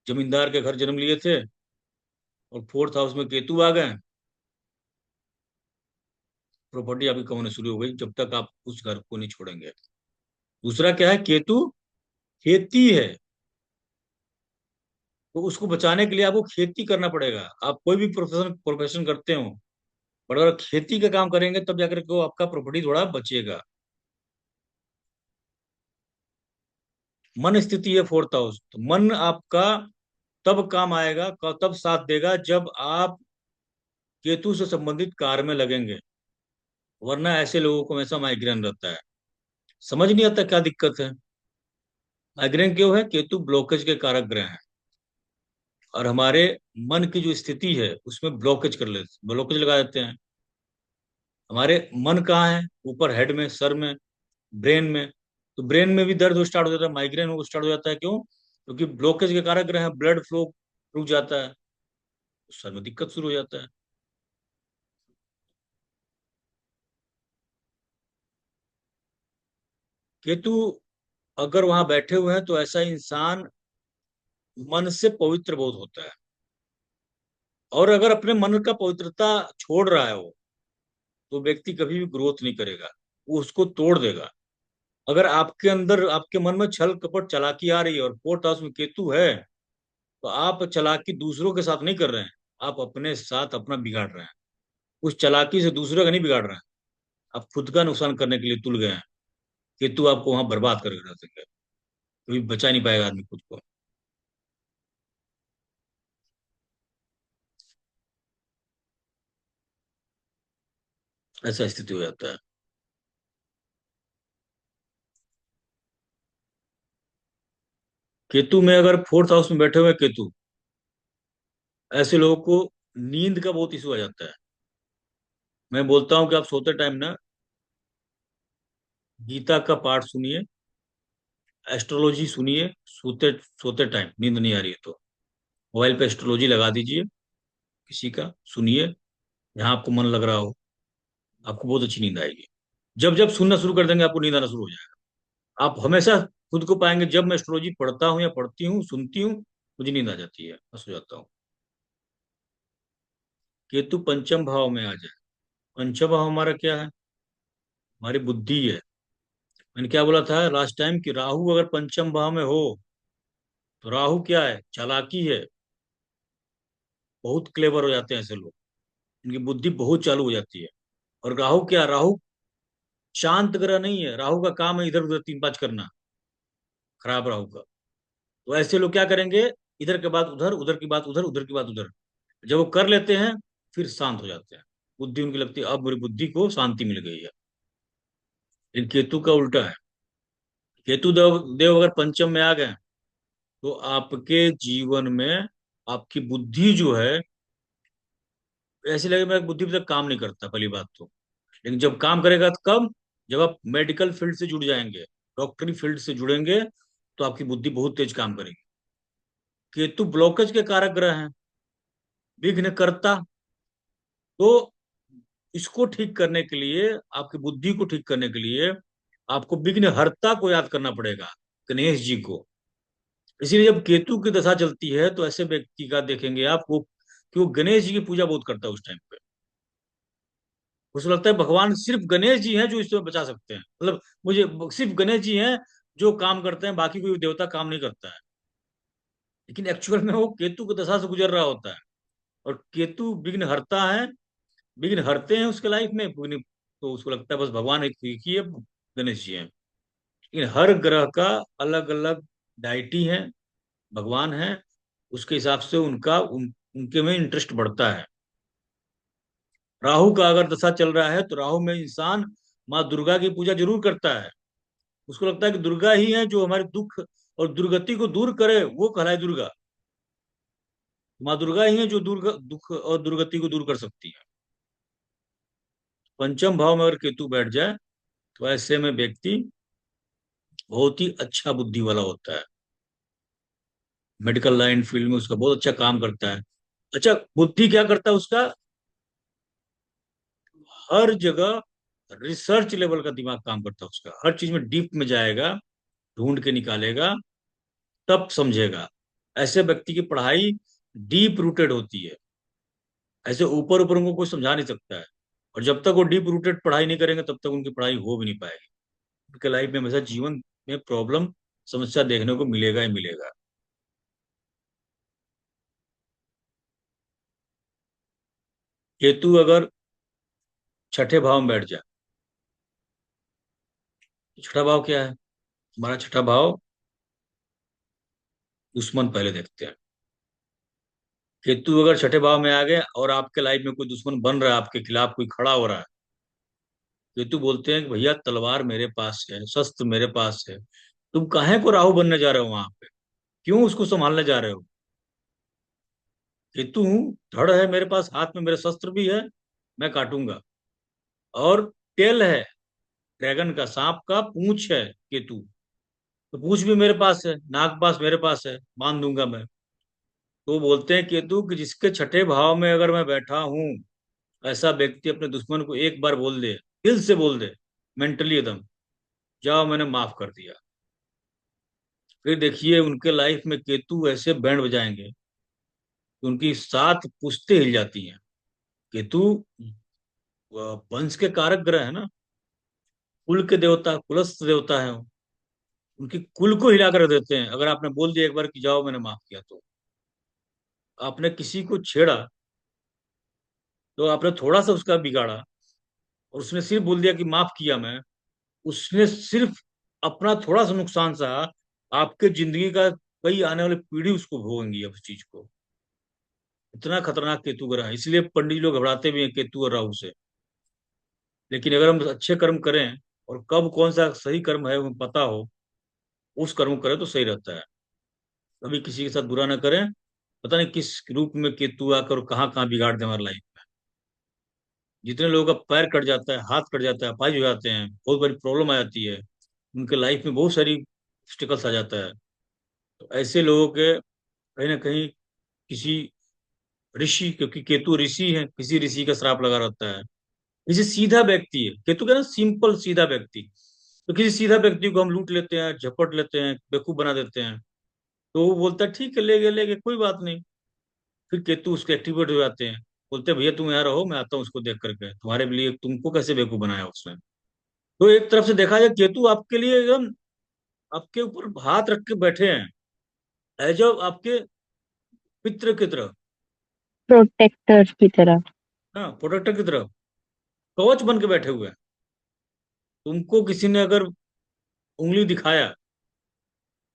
जमींदार के घर जन्म लिए थे और फोर्थ हाउस में केतु आ गए, प्रॉपर्टी आपकी कम होने शुरू हो गई, जब तक आप उस घर को नहीं छोड़ेंगे। दूसरा क्या है? केतु खेती है, तो उसको बचाने के लिए आपको खेती करना पड़ेगा। आप कोई भी प्रोफेशन प्रोफेशन करते हो, पर अगर खेती का काम करेंगे तब जाकर के आपका प्रॉपर्टी थोड़ा बचेगा। मन स्थिति है फोर्थ हाउस, तो मन आपका तब काम आएगा, तब साथ देगा जब आप केतु से संबंधित कार्य में लगेंगे। वरना ऐसे लोगों को हमेशा माइग्रेन रहता है, समझ नहीं आता क्या दिक्कत है। माइग्रेन क्यों है? केतु ब्लॉकेज के कारक ग्रह हैं। और हमारे मन की जो स्थिति है उसमें ब्लॉकेज लगा देते हैं। हमारे मन कहाँ है? ऊपर हेड में, सर में, ब्रेन में। तो ब्रेन में भी दर्द स्टार्ट हो जाता है, माइग्रेन हो स्टार्ट हो जाता है। क्यों? क्योंकि ब्लॉकेज के कारण ग्रह ब्लड फ्लो रुक जाता है, सर में दिक्कत शुरू हो जाता है। केतु अगर वहां बैठे हुए हैं तो ऐसा इंसान मन से पवित्र बहुत होता है। और अगर अपने मन का पवित्रता छोड़ रहा है वो, तो व्यक्ति कभी भी ग्रोथ नहीं करेगा, वो उसको तोड़ देगा। अगर आपके अंदर, आपके मन में छल कपट चालाकी आ रही है और फोर्थ हाउस में केतु है, तो आप चालाकी दूसरों के साथ नहीं कर रहे हैं, आप अपने साथ अपना बिगाड़ रहे हैं। उस चालाकी से दूसरे का नहीं बिगाड़ रहे हैं, आप खुद का नुकसान करने के लिए तुल गए हैं। केतु आपको वहां बर्बाद करके रख देंगे, कभी बचा नहीं पाएगा आदमी खुद को। ऐसा स्थिति हो जाता है। केतु में अगर फोर्थ हाउस में बैठे हुए केतु, ऐसे लोगों को नींद का बहुत इशू आ जाता है। मैं बोलता हूँ कि आप सोते टाइम ना गीता का पाठ सुनिए, एस्ट्रोलॉजी सुनिए। सोते सोते टाइम नींद नहीं आ रही है तो मोबाइल पे एस्ट्रोलॉजी लगा दीजिए, किसी का सुनिए, जहाँ आपको मन लग रहा हो, आपको बहुत अच्छी नींद आएगी। जब जब सुनना शुरू कर देंगे आपको नींद आना शुरू हो जाएगा। आप हमेशा खुद को पाएंगे, जब मैं एस्ट्रोलॉजी पढ़ता हूँ या पढ़ती हूँ, सुनती हूँ, मुझे नींद आ जाती है, मैं सो जाता हूँ। केतु पंचम भाव में आ जाए। पंचम भाव हमारा क्या है? हमारी बुद्धि है। मैंने क्या बोला था लास्ट टाइम कि राहु अगर पंचम भाव में हो, तो राहु क्या है? चालाकी है। बहुत क्लेवर हो जाते हैं ऐसे लोग, इनकी बुद्धि बहुत चालू हो जाती है। और राहु क्या? राहु शांत ग्रह नहीं है, राहु का काम है इधर उधर तीन पाँच करना, खराब राहु का। तो ऐसे लोग क्या करेंगे? इधर के बाद उधर, उधर की बात उधर, उधर की बात उधर। जब वो कर लेते हैं, फिर शांत हो जाते हैं। बुद्धि उनकी लगती है अब मेरी बुद्धि को शांति मिल गई है। लेकिन केतु का उल्टा है। केतु देव देव अगर पंचम में आ गए, तो आपके जीवन में आपकी बुद्धि जो है, ऐसे लगे मेरा बुद्धि अभी तक काम नहीं करता, पहली बात तो। लेकिन जब काम करेगा तो कब? जब आप मेडिकल फील्ड से जुड़ जाएंगे, डॉक्टरी फील्ड से जुड़ेंगे, तो आपकी बुद्धि बहुत तेज काम करेगी। केतु ब्लॉकेज के कारक ग्रह हैं, विघ्न करता। तो इसको ठीक करने के लिए, आपकी बुद्धि को ठीक करने के लिए, आपको विघ्नहर्ता को याद करना पड़ेगा, गणेश जी को। इसीलिए जब केतु की दशा चलती है, तो ऐसे व्यक्ति का देखेंगे आप, वो कि वो गणेश जी की पूजा बहुत करता है उस टाइम पे। उसको लगता है भगवान सिर्फ गणेश जी हैं जो इससे बचा सकते हैं, मतलब मुझे सिर्फ गणेश जी हैं जो काम करते हैं, बाकी कोई देवता काम नहीं करता है। लेकिन एक्चुअल में वो केतु की दशा से गुजर रहा होता है। और केतु विघ्न हरता है, विघ्न हरते हैं उसके लाइफ में तो उसको लगता है बस भगवान एक ही है, गणेश जी हैं। लेकिन हर ग्रह का अलग अलग डाइटी है, भगवान है, उसके हिसाब से उनके में इंटरेस्ट बढ़ता है। राहु का अगर दशा चल रहा है, तो राहु में इंसान माँ दुर्गा की पूजा जरूर करता है। उसको लगता है कि दुर्गा ही है जो हमारे दुख और दुर्गति को दूर करे, वो कहलाए दुर्गा। माँ दुर्गा ही है जो दुख और दुर्गति को दूर कर सकती है। पंचम भाव में अगर केतु बैठ जाए, तो ऐसे में व्यक्ति बहुत ही अच्छा बुद्धि वाला होता है। मेडिकल लाइन फील्ड में उसका बहुत अच्छा काम करता है। अच्छा, बुद्धि क्या करता है उसका? हर जगह रिसर्च लेवल का दिमाग काम करता है उसका, हर चीज में डीप में जाएगा, ढूंढ के निकालेगा, तब समझेगा। ऐसे व्यक्ति की पढ़ाई डीप रूटेड होती है। ऐसे ऊपर ऊपर उनको कोई समझा नहीं सकता है। और जब तक वो डीप रूटेड पढ़ाई नहीं करेंगे, तब तक उनकी पढ़ाई हो भी नहीं पाएगी। उनके लाइफ में हमेशा जीवन में प्रॉब्लम, समस्या देखने को मिलेगा ही मिलेगा। केतु अगर छठे भाव में बैठ जाए, तो छठा भाव क्या है? हमारा छठा भाव दुश्मन पहले देखते हैं। केतु अगर छठे भाव में आ गए और आपके लाइफ में कोई दुश्मन बन रहा है, आपके खिलाफ कोई खड़ा हो रहा है, केतु बोलते हैं कि भैया तलवार मेरे पास है, शस्त्र मेरे पास है, तुम काहे को राहु बनने जा रहे हो वहां पे? क्यों उसको संभालने जा रहे हो? केतु हूं, धड़ है मेरे पास, हाथ में मेरे शस्त्र भी है, मैं काटूंगा। और टेल है, ड्रैगन का, सांप का पूंछ है केतु, तो पूंछ भी मेरे पास है, नाग पास मेरे पास है, बांध दूंगा मैं। तो बोलते हैं केतु कि जिसके छठे भाव में अगर मैं बैठा हूं, ऐसा व्यक्ति अपने दुश्मन को एक बार बोल दे, दिल से बोल दे, मेंटली एकदम, जाओ मैंने माफ कर दिया, फिर देखिए उनके लाइफ में केतु ऐसे बैंड बजाएंगे कि उनकी सात पुश्तें हिल जाती हैं। केतु वंश के कारक ग्रह है ना, कुल के देवता, कुलस्थ देवता है वो। उनकी कुल को हिला कर देते हैं। अगर आपने बोल दिया एक बार कि जाओ मैंने माफ किया, तो आपने किसी को छेड़ा, तो आपने थोड़ा सा उसका बिगाड़ा, और उसने सिर्फ बोल दिया कि माफ किया मैं, उसने सिर्फ अपना थोड़ा सा नुकसान सहा, आपके जिंदगी का कई आने वाली पीढ़ी उसको भोगेंगी अब उस चीज को। इतना खतरनाक केतु ग्रह है, इसलिए पंडित लोग घबराते भी हैं केतु और राहु से। लेकिन अगर हम अच्छे कर्म करें, और कब कौन सा सही कर्म है हमें पता हो, उस कर्म को करें तो सही रहता है। कभी किसी के साथ बुरा ना करें, पता नहीं किस रूप में केतु आकर कहाँ कहाँ बिगाड़ दे हमारी लाइफ। जितने लोगों का पैर कट जाता है, हाथ कट जाता है, अपाहिज हो जाते हैं, बहुत बड़ी प्रॉब्लम आ जाती है, उनके लाइफ में बहुत सारी स्टिकल्स आ जाता है, तो ऐसे लोगों के कहीं ना कहीं किसी ऋषि, क्योंकि केतु ऋषि है, किसी ऋषि का श्राप लगा रहता है। किसी सीधा व्यक्ति है केतु का ना, सिंपल सीधा व्यक्ति, तो किसी सीधा व्यक्ति को हम लूट लेते हैं, झपट लेते हैं, बेवकूफ बना देते हैं, तो वो बोलता है ठीक है, ले गए कोई बात नहीं। फिर केतु उसके एक्टिवेट हो जाते हैं, बोलते हैं भैया तुम यहाँ रहो, मैं आता हूँ उसको देख करके, तुम्हारे लिए तुमको कैसे बेवकूफ बनाया उसने। तो एक तरफ से देखा जाए, केतु आपके लिए एकदम आपके ऊपर हाथ रख के बैठे हैं, एज आपके पित्र की तरह।
प्रोटेक्टर की तरह।
हाँ, प्रोटेक्टर की तरह, कवच बन के बैठे हुए हैं। तुमको किसी ने अगर उंगली दिखाया,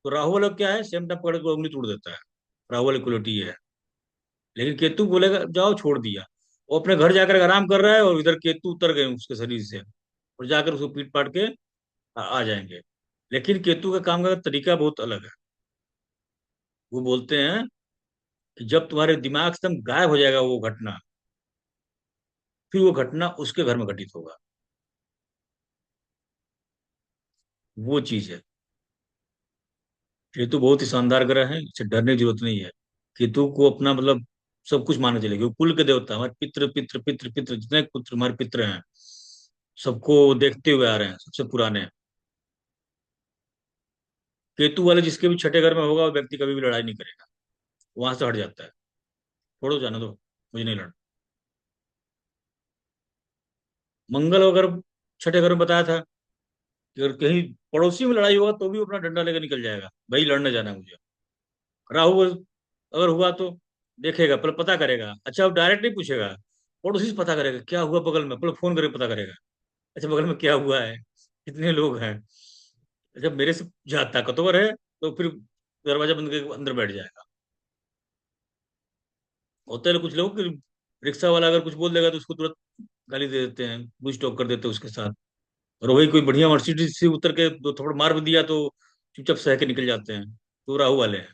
तो राहु वाला क्या है, सेम टाइम पकड़ के उंगली तोड़ देता है, राहु वाली क्वालिटी ये है। लेकिन केतु बोलेगा जाओ, छोड़ दिया, वो अपने घर जाकर आराम कर रहा है, और इधर केतु उतर गए उसके शरीर से, और जाकर उसको पीट पाट के आ जाएंगे। लेकिन केतु का काम का तरीका बहुत अलग है। वो बोलते हैं कि जब तुम्हारे दिमाग से एकदम गायब हो जाएगा वो घटना, फिर वो घटना उसके घर में घटित होगा। वो चीज है। केतु बहुत ही शानदार ग्रह है, इसे डरने की जरूरत नहीं है। केतु को अपना मतलब सब कुछ मानना चलेगा, वो कुल के देवता, हमारे पितृ पितृ पितृ पितृ जितने पुत्र हमारे पितृ हैं, सबको देखते हुए आ रहे हैं, सबसे पुराने। केतु वाले जिसके भी छठे घर में होगा, वो व्यक्ति कभी भी लड़ाई नहीं करेगा, वहां से हट जाता है, छोड़ो जाने दो, मुझे नहीं लड़ना। मंगल अगर छठे घर में बताया था कि अगर कहीं पड़ोसी में लड़ाई होगा, तो भी वो अपना डंडा लेकर निकल जाएगा, भाई लड़ने जाना है मुझे। राहु अगर हुआ तो देखेगा, पहले पता करेगा, अच्छा अब डायरेक्ट नहीं पूछेगा, पड़ोसी से पता करेगा क्या हुआ बगल में, पहले फोन करके पता करेगा, अच्छा बगल में क्या हुआ है, कितने लोग हैं। जब मेरे से ज्यादा ताकतवर है, तो फिर दरवाजा बंद करके अंदर बैठ जाएगा। होता है कुछ लोग कि रिक्शा वाला अगर कुछ बोल देगा, तो उसको तुरंत गाली दे देते हैं, बुश टॉक कर देते हैं उसके साथ। और वही कोई बढ़िया मर्सिडीज से उतर के दो थप्पड़ मार भी दिया, तो चुपचाप सह के निकल जाते हैं। तो राहु वाले हैं।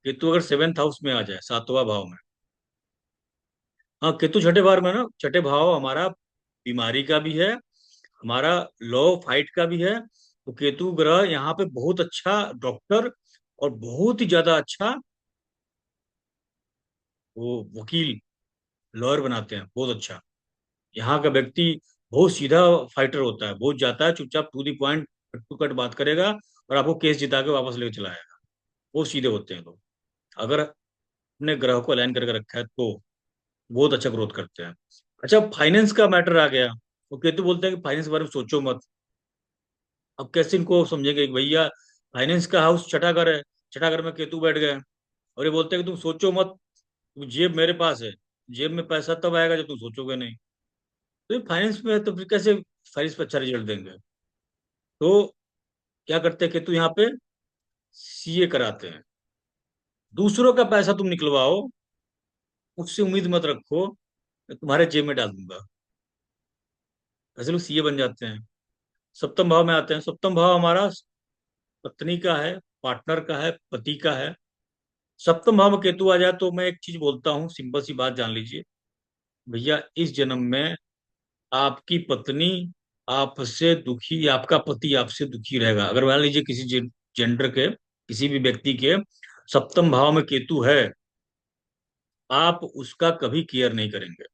केतु अगर सेवेंथ हाउस में आ जाए, सातवां भाव में, हाँ केतु छठे भाव में ना, छठे भाव हमारा बीमारी का भी है, हमारा लॉ फाइट का भी है। तो केतु ग्रह यहाँ पे बहुत अच्छा डॉक्टर, और बहुत ही ज्यादा अच्छा वो वकील, लॉयर बनाते हैं, बहुत अच्छा। यहाँ का व्यक्ति बहुत सीधा फाइटर होता है, बहुत जाता है चुपचाप, to the point, cut to cut बात करेगा, और आपको केस जिता के वापस लेके चला आएगा। बहुत सीधे होते हैं लोग। अगर अपने ग्रह को अलाइन करके रखा है, तो बहुत अच्छा ग्रोथ करते हैं। अच्छा, फाइनेंस का मैटर आ गया, वो केतु बोलते हैं कि फाइनेंस के बारे में सोचो मत। अब कैसे इनको समझेंगे कि भैया फाइनेंस का हाउस छठा घर है, छठा घर में केतु बैठ गए, और ये बोलते हैं कि तुम सोचो मत, क्योंकि जेब मेरे पास है, जेब में पैसा तब आएगा जब तुम सोचोगे नहीं। तो ये फाइनेंस में है, तो फिर कैसे फाइनेंस पे अच्छा रिजल्ट देंगे। तो क्या करते हैं केतु यहाँ पे, सीए कराते हैं। दूसरों का पैसा तुम निकलवाओ, उससे उम्मीद मत रखो मैं तुम्हारे जेब में डाल दूंगा। ऐसे लोग सीए बन जाते हैं। सप्तम भाव में आते हैं। सप्तम भाव हमारा पत्नी का है, पार्टनर का है, पति का है। सप्तम भाव में केतु आ जाए तो मैं एक चीज बोलता हूँ, सिंपल सी बात जान लीजिए भैया, इस जन्म में आपकी पत्नी आपसे दुखी, आपका पति आपसे दुखी रहेगा। अगर मान लीजिए किसी जेंडर के, किसी भी व्यक्ति के सप्तम भाव में केतु है, आप उसका कभी केयर नहीं करेंगे,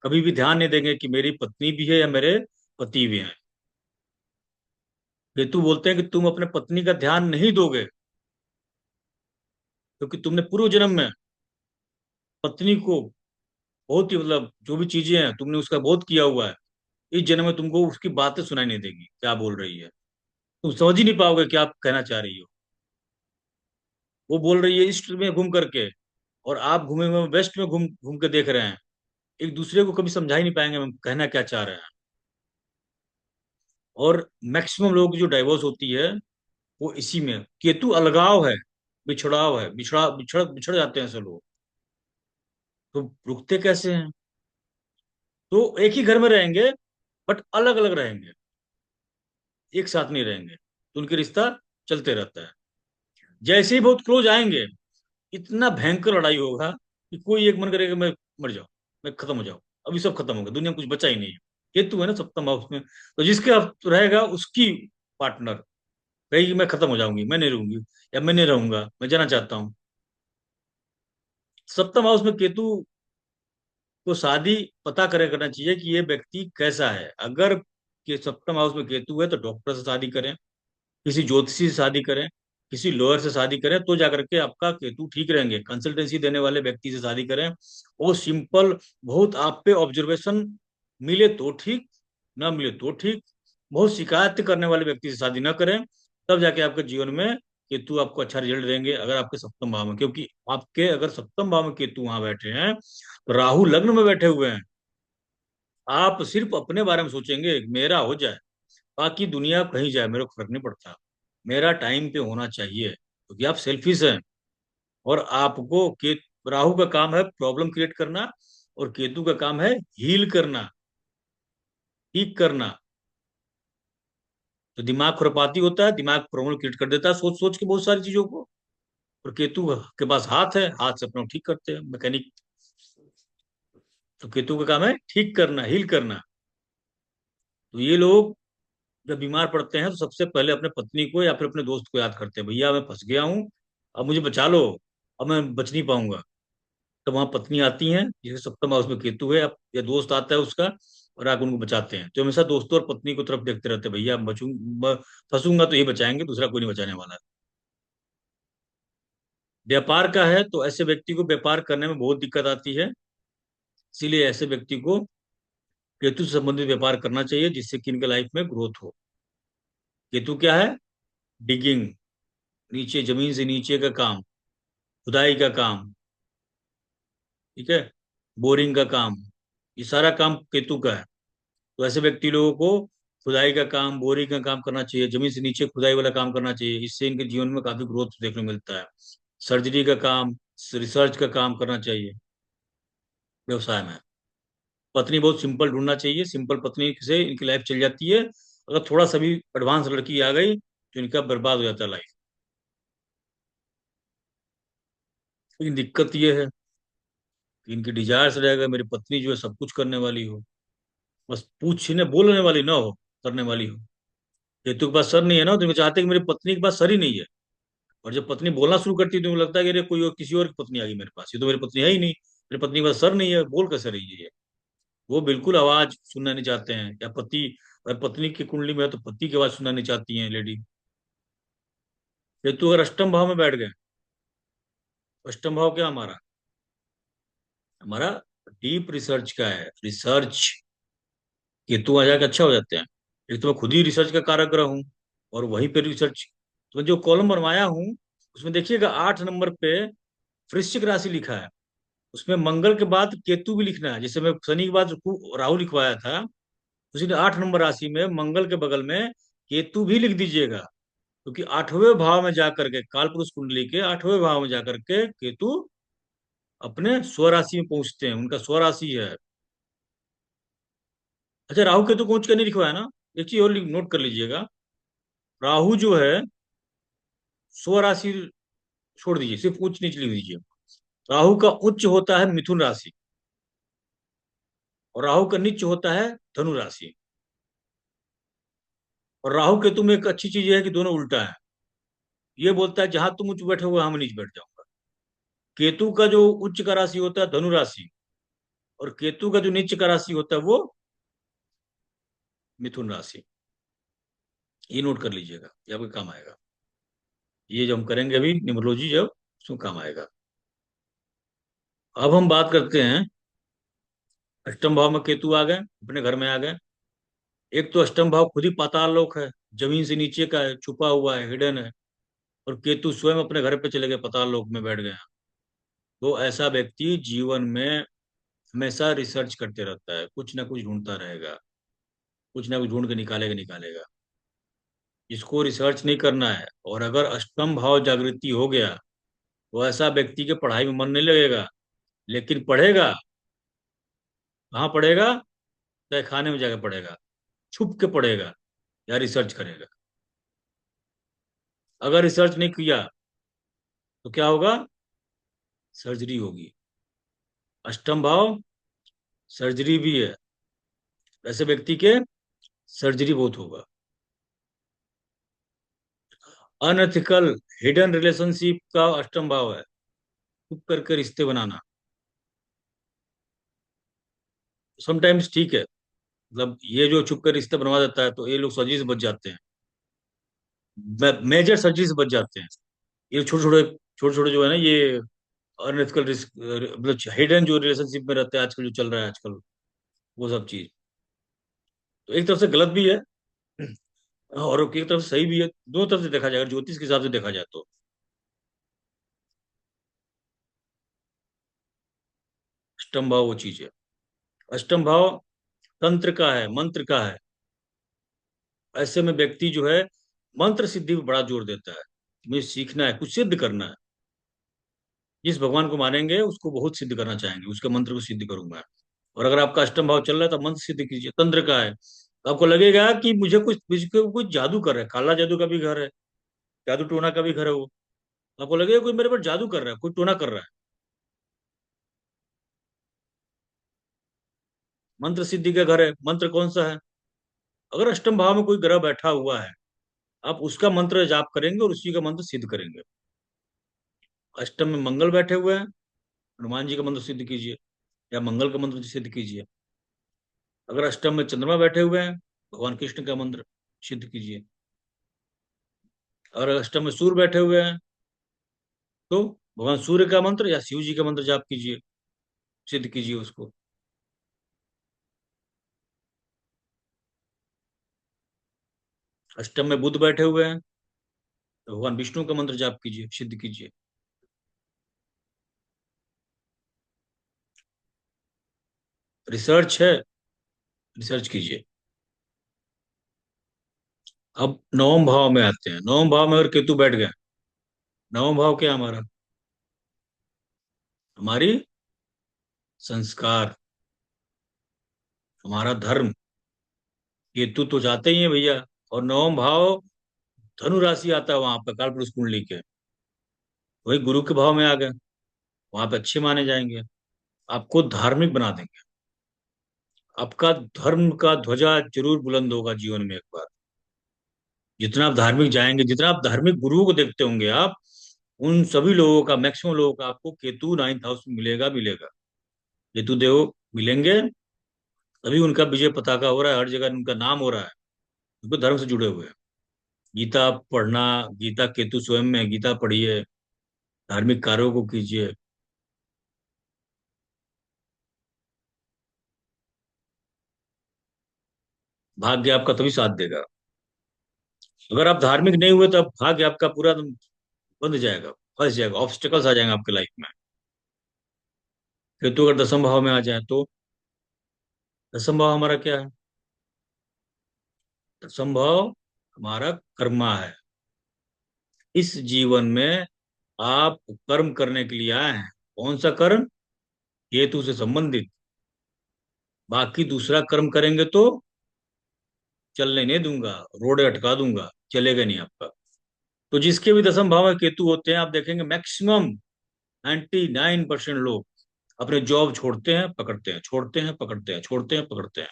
कभी भी ध्यान नहीं देंगे कि मेरी पत्नी भी है या मेरे पति भी हैं। केतु बोलते हैं कि तुम अपने पत्नी का ध्यान नहीं दोगे, क्योंकि तुमने पूर्व जन्म में पत्नी को बहुत ही, मतलब जो भी चीजें हैं तुमने उसका बहुत किया हुआ है। इस जन्म में तुमको उसकी बातें सुनाई नहीं देगी, क्या बोल रही है, तुम समझ ही नहीं पाओगे क्या आप कहना चाह रही हो। वो बोल रही है ईस्ट में घूम करके, और आप घूमे हुए वेस्ट में घूम घूम के देख रहे हैं। एक दूसरे को कभी समझा ही नहीं पाएंगे हम कहना क्या चाह रहे हैं। और मैक्सिमम लोगों की जो डाइवोर्स होती है वो इसी में, केतु अलगाव है, बिछड़ाव है, बिछड़ बिछड़ जाते हैं सब लोग। तो रुकते कैसे हैं? तो एक ही घर में रहेंगे बट अलग अलग रहेंगे, एक साथ नहीं रहेंगे, तो उनके रिश्ता चलते रहता है। जैसे ही बहुत क्लोज आएंगे, इतना भयंकर लड़ाई होगा कि कोई एक मन करेगा मैं मर जाऊं, मैं खत्म हो जाऊं, अभी सब खत्म होगा, दुनिया में कुछ बचा ही नहीं है। केतु है ना सप्तम हाउस में, तो जिसके अब रहेगा उसकी पार्टनर कहेगी मैं खत्म हो जाऊंगी, मैं नहीं रहूंगी, या मैं नहीं रहूंगा, मैं जाना चाहता हूँ। सप्तम हाउस में केतु को शादी पता करे करना चाहिए कि ये व्यक्ति कैसा है। अगर के सप्तम हाउस में केतु है तो डॉक्टर से शादी करें, किसी ज्योतिषी से शादी करें, किसी लॉयर से शादी करें, तो जाकर के आपका केतु ठीक रहेंगे। कंसल्टेंसी देने वाले व्यक्ति से शादी करें, वो सिंपल, बहुत आप पे ऑब्जर्वेशन मिले तो ठीक, ना मिले तो ठीक। बहुत शिकायत करने वाले व्यक्ति से शादी ना करें, तब जाके आपके जीवन में केतु आपको अच्छा रिजल्ट देंगे। अगर आपके सप्तम भाव में, क्योंकि आपके अगर सप्तम भाव में केतु वहां बैठे हैं तो राहु लग्न में बैठे हुए हैं, आप सिर्फ अपने बारे में सोचेंगे मेरा हो जाए, बाकी दुनिया कहीं जाए मेरे को फर्क नहीं पड़ता, मेरा टाइम पे होना चाहिए, क्योंकि आप सेल्फिश हैं। और आपको के राहु का काम है प्रॉब्लम क्रिएट करना, और केतु का काम है हील करना, ठीक करना। तो दिमाग खुरपाती होता है, दिमाग प्रॉब्लम क्रिएट कर देता है सोच सोच के बहुत सारी चीजों को। और केतु के पास हाथ है, हाथ से अपना ठीक करते हैं मैकेनिक। तो केतु का काम है ठीक करना, हील करना। तो ये लोग जब बीमार पड़ते हैं तो सबसे पहले अपने पत्नी को या फिर अपने दोस्त को याद करते हैं, भैया मैं फंस गया हूँ, अब मुझे बचा लो, अब मैं बच नहीं पाऊंगा। तो वहां पत्नी आती है जिसे सप्तम हाउस में केतु है, या दोस्त आता है उसका, और आकर उनको बचाते हैं। तो हमेशा दोस्तों और पत्नी को तरफ देखते रहते हैं, भैया फंसूंगा तो ये बचाएंगे, दूसरा कोई नहीं बचाने वाला है। व्यापार का है तो ऐसे व्यक्ति को व्यापार करने में बहुत दिक्कत आती है, इसीलिए ऐसे व्यक्ति को केतु से संबंधित व्यापार करना चाहिए, जिससे कि इनके लाइफ में ग्रोथ हो। केतु क्या है? डिगिंग, नीचे जमीन से नीचे का काम, खुदाई का काम, ठीक है, बोरिंग का काम, ये सारा काम केतु का है। तो ऐसे व्यक्ति लोगों को खुदाई का काम, बोरिंग का काम करना चाहिए, जमीन से नीचे खुदाई वाला काम करना चाहिए, इससे इनके जीवन में काफी ग्रोथ देखने को मिलता है। सर्जरी का काम, रिसर्च का काम करना चाहिए व्यवसाय में। पत्नी बहुत सिंपल ढूंढना चाहिए, सिंपल पत्नी से इनकी लाइफ चल जाती है। अगर थोड़ा सा भी एडवांस लड़की आ गई तो इनका बर्बाद हो जाता है लाइफ। लेकिन दिक्कत ये है कि इनकी डिजायर्स रहेगा मेरी पत्नी जो है सब कुछ करने वाली हो, बस पूछने बोलने वाली ना हो, करने वाली हो। केतु के पास सर नहीं है ना, तो वो चाहते हैं कि मेरी पत्नी के पास सर ही नहीं है। और जब पत्नी बोलना शुरू करती है तो मुझे लगता है कि अरे कोई और, किसी और की पत्नी आ गई मेरे पास, ये तो मेरी पत्नी है ही नहीं, मेरी पत्नी के पास सर नहीं है, बोल कैसे रही है ये। वो बिल्कुल आवाज सुनना नहीं चाहते हैं, या पति, अगर पत्नी की कुंडली में है तो पति की आवाज सुनना नहीं चाहती है लेडी। केतु अगर अष्टम भाव में बैठ गए, अष्टम भाव क्या हमारा, हमारा डीप रिसर्च का है, रिसर्च। केतु आ जाके अच्छा हो जाते हैं। एक तो मैं खुद ही रिसर्च का कारक रहा हूँ, और वहीं पे रिसर्च, तो मैं जो कॉलम बनवाया हूँ उसमें देखिएगा 8 नंबर पे वृश्चिक राशि लिखा है, उसमें मंगल के बाद केतु भी लिखना है। जैसे मैं शनि के बाद राहु लिखवाया था, उसी ने 8 नंबर राशि में मंगल के बगल में केतु भी लिख दीजिएगा। क्योंकि 8वें भाव में जाकर के, कालपुरुष कुंडली के 8वें भाव में जाकर के केतु अपने स्वराशि में पहुंचते हैं, उनका स्वराशि है। अच्छा, राहु केतु पहुंच कर नहीं लिखवाया ना, एक चीज और नोट कर लीजिएगा। राहु जो है स्वराशि छोड़ दीजिए, सिर्फ उच्च नीच लिख दीजिए। राहु का उच्च होता है मिथुन राशि, और राहु का नीच होता है धनु राशि। और राहु केतु में एक अच्छी चीज ये है कि दोनों उल्टा है। ये बोलता है जहां तुम उच्च बैठे हो वहां मैं नीच बैठ जाऊंगा। केतु का जो उच्च का राशि होता है धनु राशि, और केतु का जो नीच का राशि होता है वो मिथुन राशि। ये नोट कर लीजिएगा, ये आपके काम आएगा। ये जो हम करेंगे अभी न्यूमरोलॉजी, जब उसमें काम आएगा। अब हम बात करते हैं, अष्टम भाव में केतु आ गए, अपने घर में आ गए। एक तो अष्टम भाव खुद ही पाताल लोक है, जमीन से नीचे का है, छुपा हुआ है, हिडन है। और केतु स्वयं अपने घर पे चले गए, पाताल लोक में बैठ गए। तो ऐसा व्यक्ति जीवन में हमेशा रिसर्च करते रहता है, कुछ ना कुछ ढूंढता रहेगा, कुछ ना कुछ ढूंढ के निकालेगा निकालेगा। इसको रिसर्च नहीं करना है। और अगर अष्टम भाव जागृति हो गया, तो ऐसा व्यक्ति के पढ़ाई में मन नहीं लगेगा, लेकिन पढ़ेगा। कहाँ पढ़ेगा? तय खाने में जाकर पढ़ेगा, छुप के पढ़ेगा, या रिसर्च करेगा। अगर रिसर्च नहीं किया तो क्या होगा? सर्जरी होगी। अष्टम भाव सर्जरी भी है, ऐसे व्यक्ति के सर्जरी बहुत होगा। अनएथिकल हिडन रिलेशनशिप का अष्टम भाव है, छुप करके रिश्ते बनाना। समटाइम्स ठीक है, मतलब ये जो छुप कर रिश्ते बनवा देता है तो ये लोग सर्जरी से बच जाते हैं, मेजर सर्जरी से बच जाते हैं। ये छोटे छोटे जो है ना, ये अनएथिकल रिस्क, मतलब हिडन जो रिलेशनशिप में रहते हैं आजकल, जो चल रहा है आजकल, वो सब चीज तो एक तरफ से गलत भी है और एक तरफ से सही भी है। दोनों तरफ से देखा जाएगा, ज्योतिष के हिसाब से देखा जाए तो। अष्टम भाव वो चीज है। अष्टम भाव तंत्र का है, मंत्र का है। ऐसे में व्यक्ति जो है मंत्र सिद्धि पे बड़ा जोर देता है। मुझे सीखना है, कुछ सिद्ध करना है। जिस भगवान को मानेंगे उसको बहुत सिद्ध करना चाहेंगे, उसके मंत्र को सिद्ध करूंगा। और अगर आपका अष्टम भाव चल रहा है तो मंत्र सिद्ध कीजिए, तंत्र का है। तो आपको लगेगा कि मुझे कुछ जादू कर रहा है, काला जादू का भी घर है, जादू टोना का भी घर है वो। आपको लगेगा कोई मेरे पर जादू कर रहा है, कोई टोना कर रहा है। मंत्र सिद्धि का घर है। मंत्र कौन सा है? अगर अष्टम भाव में कोई ग्रह बैठा हुआ है, आप उसका मंत्र जाप करेंगे और उसी का मंत्र सिद्ध करेंगे। अष्टम में मंगल बैठे हुए हैं, हनुमान जी का मंत्र सिद्ध कीजिए, या मंगल का मंत्र सिद्ध कीजिए। अगर अष्टम में चंद्रमा बैठे हुए हैं, भगवान कृष्ण का मंत्र सिद्ध कीजिए। और अष्टम में सूर्य बैठे हुए हैं, तो भगवान सूर्य का मंत्र या शिव जी का मंत्र जाप कीजिए, सिद्ध कीजिए उसको। अष्टम में बुध बैठे हुए हैं, तो भगवान विष्णु का मंत्र जाप कीजिए, सिद्ध कीजिए। रिसर्च है, रिसर्च कीजिए। अब नवम भाव में आते हैं। नवम भाव में अगर केतु बैठ गए, नवम भाव क्या हमारा? हमारी संस्कार, हमारा धर्म। केतु तो जाते ही है भैया। और नवम भाव धनु राशि आता है वहां पर, कालपुरुष कुंडली के, वही गुरु के भाव में आ गए, वहां पे अच्छे माने जाएंगे। आपको धार्मिक बना देंगे। आपका धर्म का ध्वजा जरूर बुलंद होगा जीवन में एक बार। जितना आप धार्मिक जाएंगे, जितना आप धार्मिक गुरुओं को देखते होंगे आप, उन सभी लोगों का, मैक्सिमम लोगों का आपको केतु 9th हाउस में मिलेगा मिलेगा। केतु देव मिलेंगे, तभी उनका विजय पताका हो रहा है, हर जगह उनका नाम हो रहा है, उनको धर्म से जुड़े हुए हैं। गीता पढ़ना, गीता केतु स्वयं में है, गीता पढ़िए, धार्मिक कार्यों को कीजिए। भाग्य आपका तभी साथ देगा। अगर आप धार्मिक नहीं हुए तो आप भाग्य आपका पूरा बंद जाएगा, फंस जाएगा, ऑब्स्टिकल्स आ जाएंगे आपके लाइफ में। केतु अगर दसम भाव में आ जाए तो, दसम भाव हमारा क्या है? दसम भाव हमारा कर्मा है। इस जीवन में आप कर्म करने के लिए आए हैं। कौन सा कर्म? केतु से संबंधित। बाकी दूसरा कर्म करेंगे तो चलने नहीं दूंगा, रोडे अटका दूंगा, चलेगा नहीं आपका। तो जिसके भी दसम भाव में केतु होते हैं, आप देखेंगे मैक्सिमम 99% लोग अपने जॉब छोड़ते हैं, पकड़ते हैं, छोड़ते हैं, पकड़ते हैं, छोड़ते हैं, पकड़ते हैं।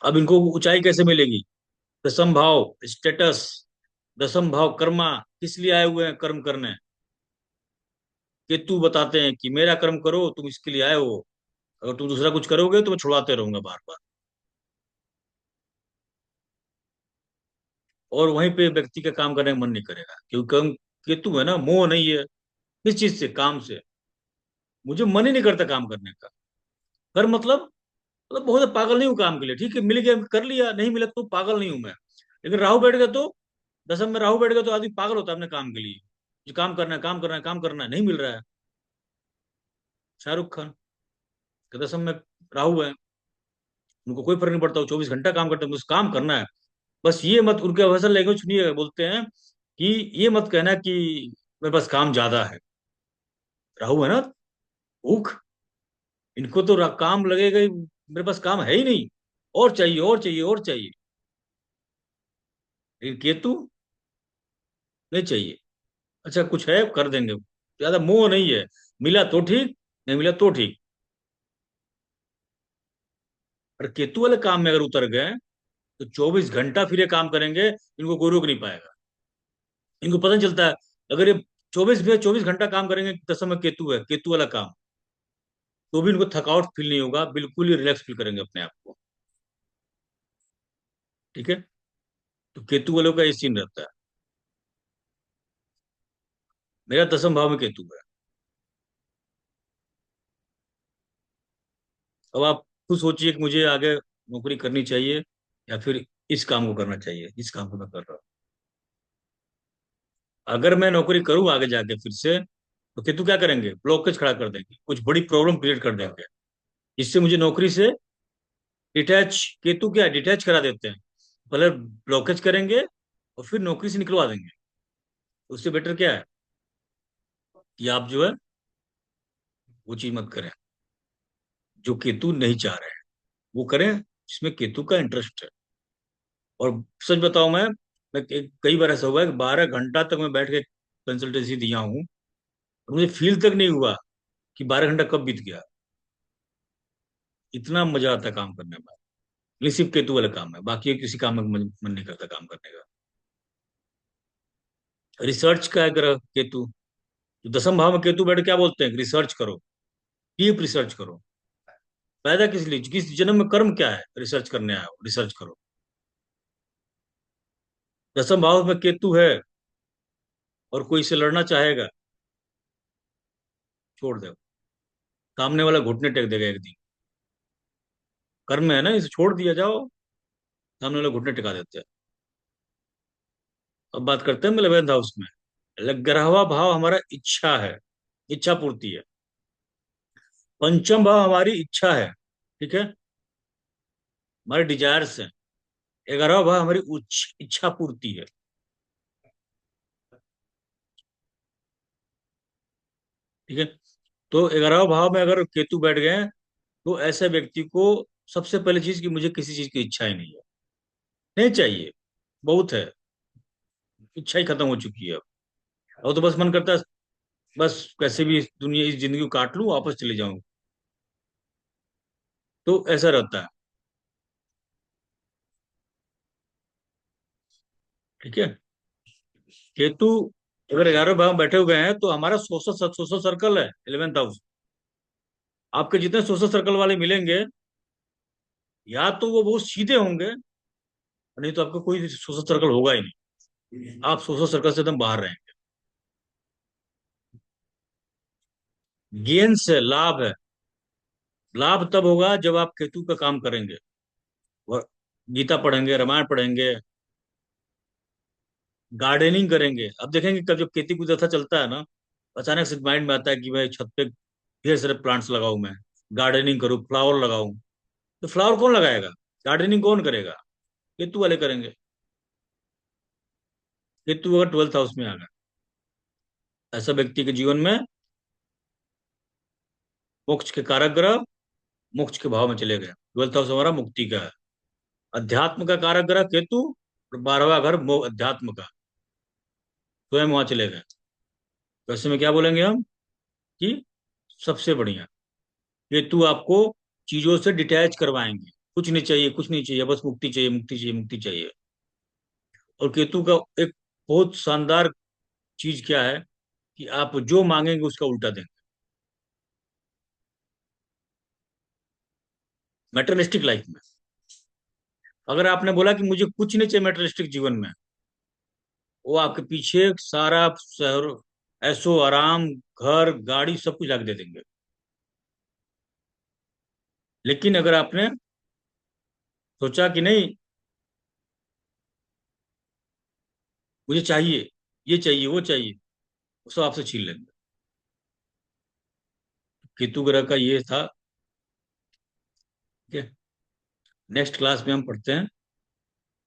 अब इनको ऊंचाई कैसे मिलेगी? दसम भाव स्टेटस, दसम भाव कर्मा, किस लिए आए हुए हैं कर्म करने? केतु बताते हैं कि मेरा कर्म करो, तुम इसके लिए आए हो। अगर तुम दूसरा कुछ करोगे तो मैं छुड़ाते रहूंगा बार बार। और वहीं पे व्यक्ति का काम करने का मन नहीं करेगा, क्योंकि केतु है ना, मोह नहीं है। किस चीज से? काम से। मुझे मन ही नहीं करता काम करने का। कर मतलब बहुत पागल नहीं हूँ काम के लिए, ठीक है, मिल गया कर लिया, नहीं मिला तो पागल नहीं हूं मैं। लेकिन राहु बैठ गया तो, दसम में राहु बैठ गया तो आदमी पागल होता है अपने काम के लिए। जो काम करना है, काम करना है, काम करना है, नहीं मिल रहा है। शाहरुख खान के दसम में राहु है, उनको कोई फर्क नहीं पड़ता, वो 24 घंटा काम करते हैं, मुझे काम करना है। बस ये मत, उनके अवसर लैंग्वेज सुनिए, बोलते हैं कि ये मत कहना कि मेरे पास काम ज्यादा है। राहु है ना, भूख। इनको तो काम लगेगा ही, मेरे पास काम है ही नहीं, और चाहिए, और चाहिए, और चाहिए। लेकिन केतु नहीं चाहिए। अच्छा कुछ है कर देंगे, ज्यादा मोह नहीं है। मिला तो ठीक, नहीं मिला तो ठीक। और केतु वाले काम में अगर उतर गए तो 24 घंटा फिर ये काम करेंगे, इनको कोई रोक नहीं पाएगा। इनको पता नहीं चलता है। अगर ये 24 घंटा काम करेंगे, दसम में केतु है, केतु वाला काम, तो भी इनको थकावट फील नहीं होगा, बिल्कुल ही रिलैक्स फील करेंगे अपने आप को। ठीक है। तो केतु वालों का ये सीन रहता है। मेरा दसम भाव में केतु है। अब आप खुद सोचिए कि मुझे आगे नौकरी करनी चाहिए या फिर इस काम को करना चाहिए, इस काम को मैं कर रहा हूँ। अगर मैं नौकरी करूँ आगे जाके फिर से, तो केतु क्या करेंगे? ब्लॉकेज खड़ा कर देंगे, कुछ बड़ी प्रॉब्लम क्रिएट कर देंगे, जिससे मुझे नौकरी से डिटैच, केतु क्या डिटैच करा देते हैं। पहले ब्लॉकेज करेंगे और फिर नौकरी से निकलवा देंगे। उससे बेटर क्या है कि आप जो है वो चीज मत करें, जो केतु नहीं चाह रहे हैं वो करें, जिसमें केतु का इंटरेस्ट है। और सच बताऊं मैं कई बार ऐसा हुआ है कि 12 घंटा तक मैं बैठ के कंसल्टेंसी दिया हूँ, और मुझे फील तक नहीं हुआ कि 12 घंटा कब बीत गया। इतना मजा आता है काम करने में। ये सिर्फ केतु वाला काम है, बाकी किसी काम में मन नहीं करता काम करने का। रिसर्च का है ग्रह केतु। तो दसम भाव में केतु बैठ के क्या बोलते हैं? रिसर्च करो, डीप रिसर्च करो। पैदा किस लिए, किस जन्म में कर्म क्या है, रिसर्च करने आए हो, रिसर्च करो। दसम भाव में केतु है और कोई से लड़ना चाहेगा, छोड़ दो। सामने वाला घुटने टेक देगा एक दिन। कर्म में है ना, इसे छोड़ दिया जाओ, सामने वाला घुटने टिका देते हैं। अब बात करते हैं 11th हाउस में। 11वां भाव हमारा इच्छा है, इच्छा पूर्ति है। पंचम भाव हमारी इच्छा है, ठीक है, हमारे डिजायर्स हैं। 11वां भाव हमारी उच्च इच्छा पूर्ति है। ठीक है। तो 11वां भाव में अगर केतु बैठ गए हैं, तो ऐसे व्यक्ति को सबसे पहली चीज कि मुझे किसी चीज की इच्छा ही नहीं है, नहीं चाहिए, बहुत है, इच्छा ही खत्म हो चुकी है अब। अब तो बस मन करता है बस कैसे भी दुनिया इस जिंदगी को काट लूं, वापस चले जाऊं। तो ऐसा रहता है। ठीक है। केतु अगर 11वें भाव में बैठे हुए हैं तो हमारा सोशल सोशल सर्कल है 11th हाउस। आपके जितने सोशल सर्कल वाले मिलेंगे, या तो वो बहुत सीधे होंगे, नहीं तो आपका कोई सोशल सर्कल होगा ही नहीं। आप सोशल सर्कल से एकदम बाहर रहेंगे। गेंस है, लाभ है। लाभ तब होगा जब आप केतु का काम करेंगे, और गीता पढ़ेंगे, रामायण पढ़ेंगे, गार्डनिंग करेंगे। अब देखेंगे कब जब केतु की दशा चलता है ना, अचानक से माइंड में आता है कि भाई छत पे ढेर सारे प्लांट्स लगाऊं मैं, गार्डनिंग करूं, फ्लावर लगाऊं। तो फ्लावर कौन लगाएगा? गार्डनिंग कौन करेगा? केतु वाले करेंगे। केतु अगर 12th हाउस में आ गया, ऐसा व्यक्ति के जीवन में मोक्ष के कारक ग्रह मोक्ष के भाव में चले गए। 12th हाउस हमारा मुक्ति का है। अध्यात्म का कारक ग्रह केतु और 12वां घर मोह अध्यात्म का, स्वयं वहां चले गए। तो ऐसे में क्या बोलेंगे हम कि सबसे बढ़िया केतु आपको चीजों से डिटैच करवाएंगे। कुछ नहीं चाहिए, कुछ नहीं चाहिए, बस मुक्ति चाहिए, मुक्ति चाहिए, मुक्ति चाहिए। और केतु का एक बहुत शानदार चीज क्या है कि आप जो मांगेंगे उसका उल्टा देंगे। मेटेरियलिस्टिक लाइफ में अगर आपने बोला कि मुझे कुछ नहीं चाहिए मेटेरियलिस्टिक जीवन में, वो आपके पीछे सारा शहर, ऐशो आराम, घर गाड़ी सब कुछ लाके दे देंगे। लेकिन अगर आपने सोचा कि नहीं मुझे चाहिए, ये चाहिए, वो चाहिए, वो सब आपसे छीन लेंगे। केतु ग्रह का ये था। ठीक है, नेक्स्ट क्लास में हम पढ़ते हैं